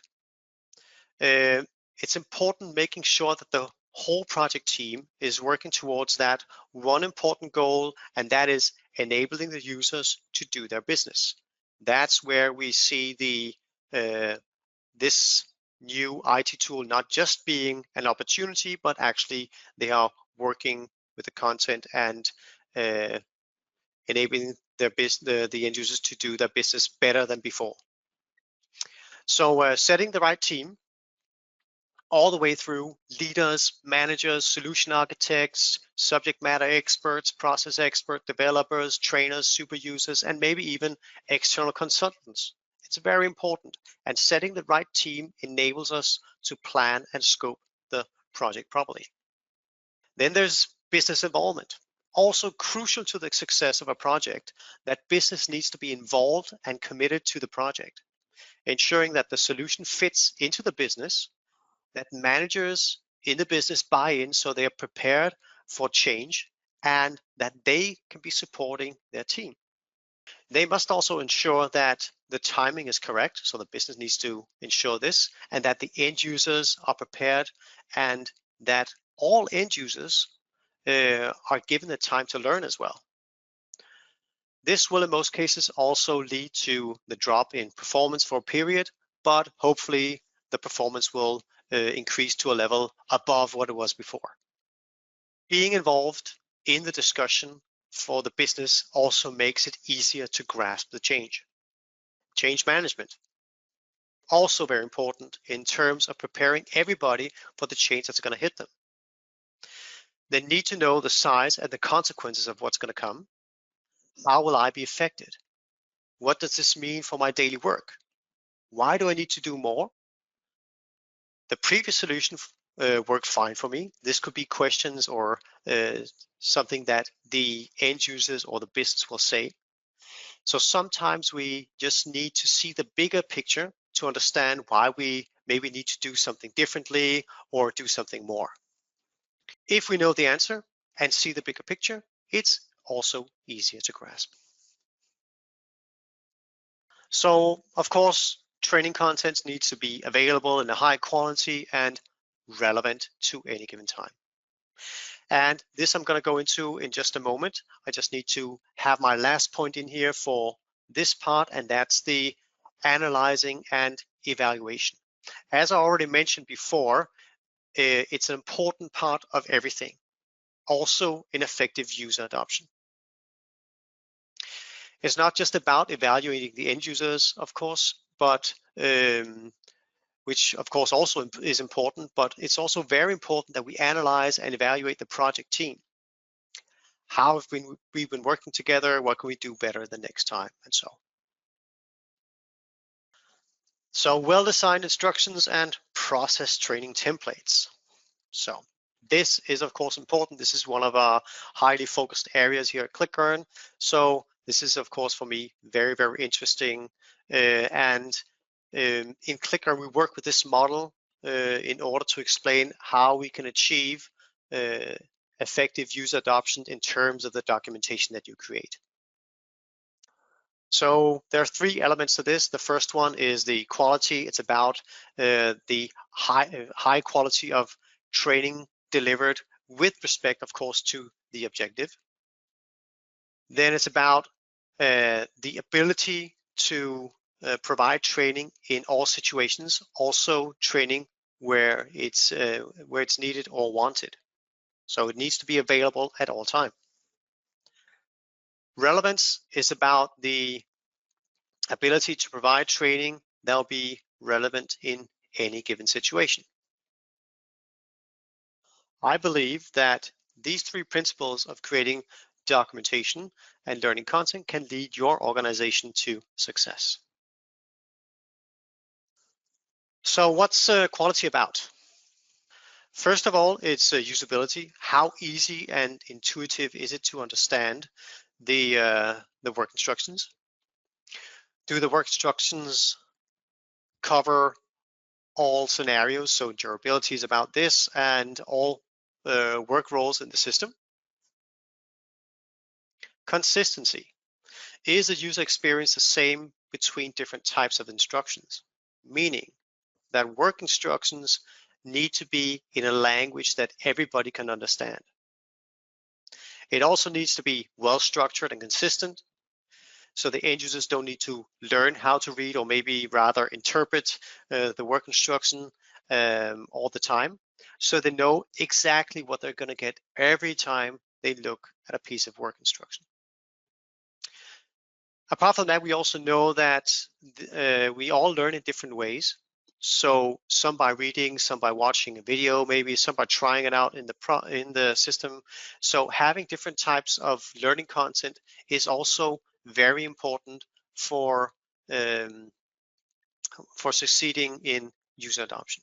It's important making sure that the whole project team is working towards that one important goal, and that is enabling the users to do their business. That's where we see this new IT tool not just being an opportunity, but actually they are working with the content and enabling the end users to do their business better than before. So setting the right team all the way through: leaders, managers, solution architects, subject matter experts, process expert, developers, trainers, super users, and maybe even external consultants. It's very important, and setting the right team enables us to plan and scope the project properly. Then there's business involvement. Also crucial to the success of a project, that business needs to be involved and committed to the project, ensuring that the solution fits into the business, that managers in the business buy in so they are prepared for change, and that they can be supporting their team. They must also ensure that the timing is correct, so the business needs to ensure this, and that the end users are prepared, and that all end users are given the time to learn as well. This will in most cases also lead to the drop in performance for a period, but hopefully the performance will increase to a level above what it was before. Being involved in the discussion for the business also makes it easier to grasp the change. Change management, also very important in terms of preparing everybody for the change that's going to hit them. They need to know the size and the consequences of what's going to come. How will I be affected? What does this mean for my daily work? Why do I need to do more? The previous solution worked fine for me. This could be questions or something that the end users or the business will say. So sometimes we just need to see the bigger picture to understand why we maybe need to do something differently or do something more. If we know the answer and see the bigger picture, it's also easier to grasp. So, of course, training content needs to be available in a high quality and relevant to any given time. And this I'm going to go into in just a moment. I just need to have my last point in here for this part, and that's the analyzing and evaluation. As I already mentioned before, it's an important part of everything, also in effective user adoption. It's not just about evaluating the end users, of course, but which of course also is important, but it's also very important that we analyze and evaluate the project team. How have we been working together? What can we do better the next time, and so on. So well-designed instructions and process training templates. So this is of course important. This is one of our highly focused areas here at ClickLearn. So this is of course for me very, very interesting. In ClickLearn we work with this model in order to explain how we can achieve effective user adoption in terms of the documentation that you create. So there are three elements to this. The first one is the quality. It's about the high quality of training delivered with respect, of course, to the objective. Then it's about the ability to provide training in all situations, also training where it's needed or wanted. So it needs to be available at all time. Relevance is about the ability to provide training that will be relevant in any given situation. I believe that these three principles of creating documentation and learning content can lead your organization to success. So what's quality about? First of all, it's usability. How easy and intuitive is it to understand the work instructions? Do the work instructions cover all scenarios? So durability is about this, and all work roles in the system. Consistency. Is the user experience the same between different types of instructions? Meaning that work instructions need to be in a language that everybody can understand. It also needs to be well structured and consistent, so the end users don't need to learn how to read, or maybe rather interpret the work instruction all the time, so they know exactly what they're going to get every time they look at a piece of work instruction. Apart from that, we also know that we all learn in different ways. So some by reading, some by watching a video, maybe some by trying it out in the system. So having different types of learning content is also very important for succeeding in user adoption.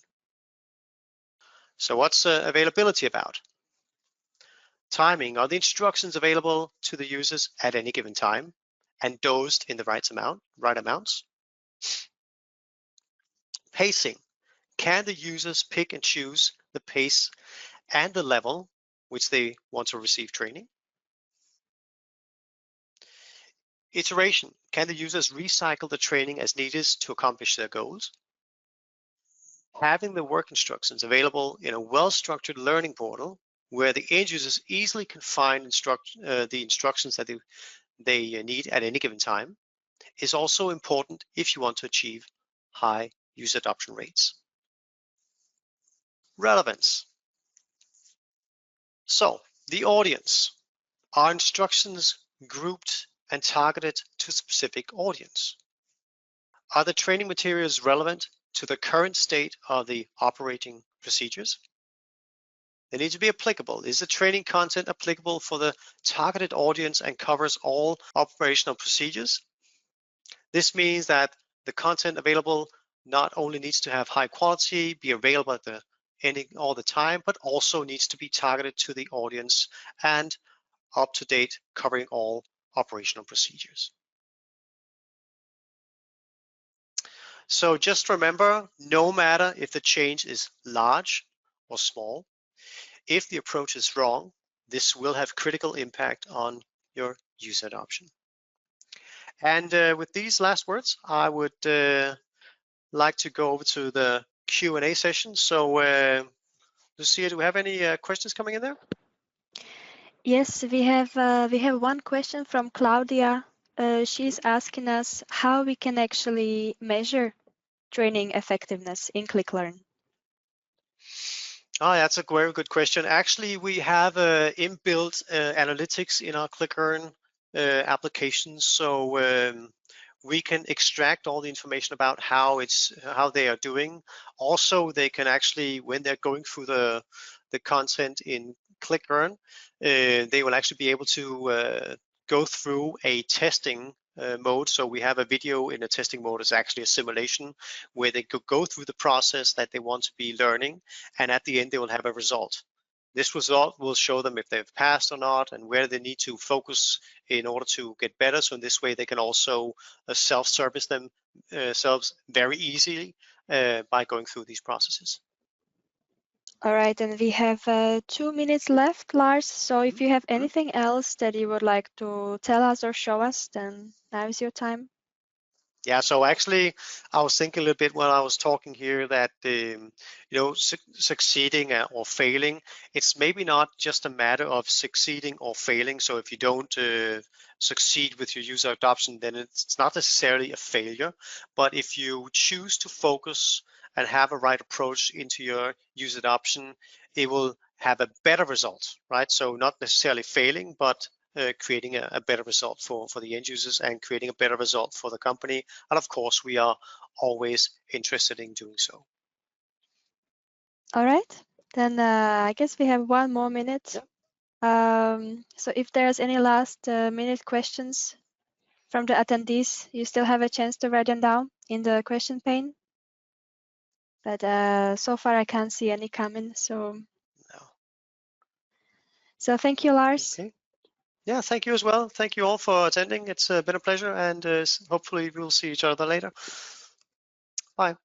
So what's availability about? Timing. Are the instructions available to the users at any given time and dosed in the right amounts? Pacing. Can the users pick and choose the pace and the level which they want to receive training? Iteration. Can the users recycle the training as needed to accomplish their goals? Having the work instructions available in a well-structured learning portal where the end users easily can find the instructions that they need at any given time is also important if you want to achieve high user adoption rates. Relevance. So the audience. Are instructions grouped and targeted to a specific audience? Are the training materials relevant to the current state of the operating procedures? They need to be applicable. Is the training content applicable for the targeted audience and covers all operational procedures? This means that the content available not only needs to have high quality, be available at the ending all the time, but also needs to be targeted to the audience and up to date, covering all operational procedures. So just remember, no matter if the change is large or small, if the approach is wrong, this will have critical impact on your user adoption. And with these last words, I would like to go over to the Q&A session. So Lucia, do we have any questions coming in there? Yes, we have one question from Claudia. She's asking us how we can actually measure training effectiveness in ClickLearn. Oh, that's a very good question. Actually, we have inbuilt analytics in our ClickLearn application, so we can extract all the information about how they are doing. Also, they can actually, when they're going through the content in ClickLearn, they will actually be able to go through a testing mode. So we have a video in a testing mode. It's actually a simulation where they could go through the process that they want to be learning, and at the end they will have a result. This result will show them if they've passed or not and where they need to focus in order to get better. So in this way, they can also self-service themselves very easily by going through these processes. All right, and we have 2 minutes left, Lars. So if you have anything else that you would like to tell us or show us, then now is your time. Yeah, so actually, I was thinking a little bit when I was talking here that succeeding or failing, it's maybe not just a matter of succeeding or failing. So if you don't succeed with your user adoption, then it's not necessarily a failure. But if you choose to focus and have a right approach into your user adoption, it will have a better result, right? So not necessarily failing, but creating a better result for the end users and creating a better result for the company. And of course, we are always interested in doing so. All right, then I guess we have 1 more minute. Yeah. So if there's any last minute questions from the attendees, you still have a chance to write them down in the question pane. But so far I can't see any coming. So thank you, Lars. Okay. Yeah, thank you as well. Thank you all for attending. It's been a pleasure, and hopefully we'll see each other later. Bye.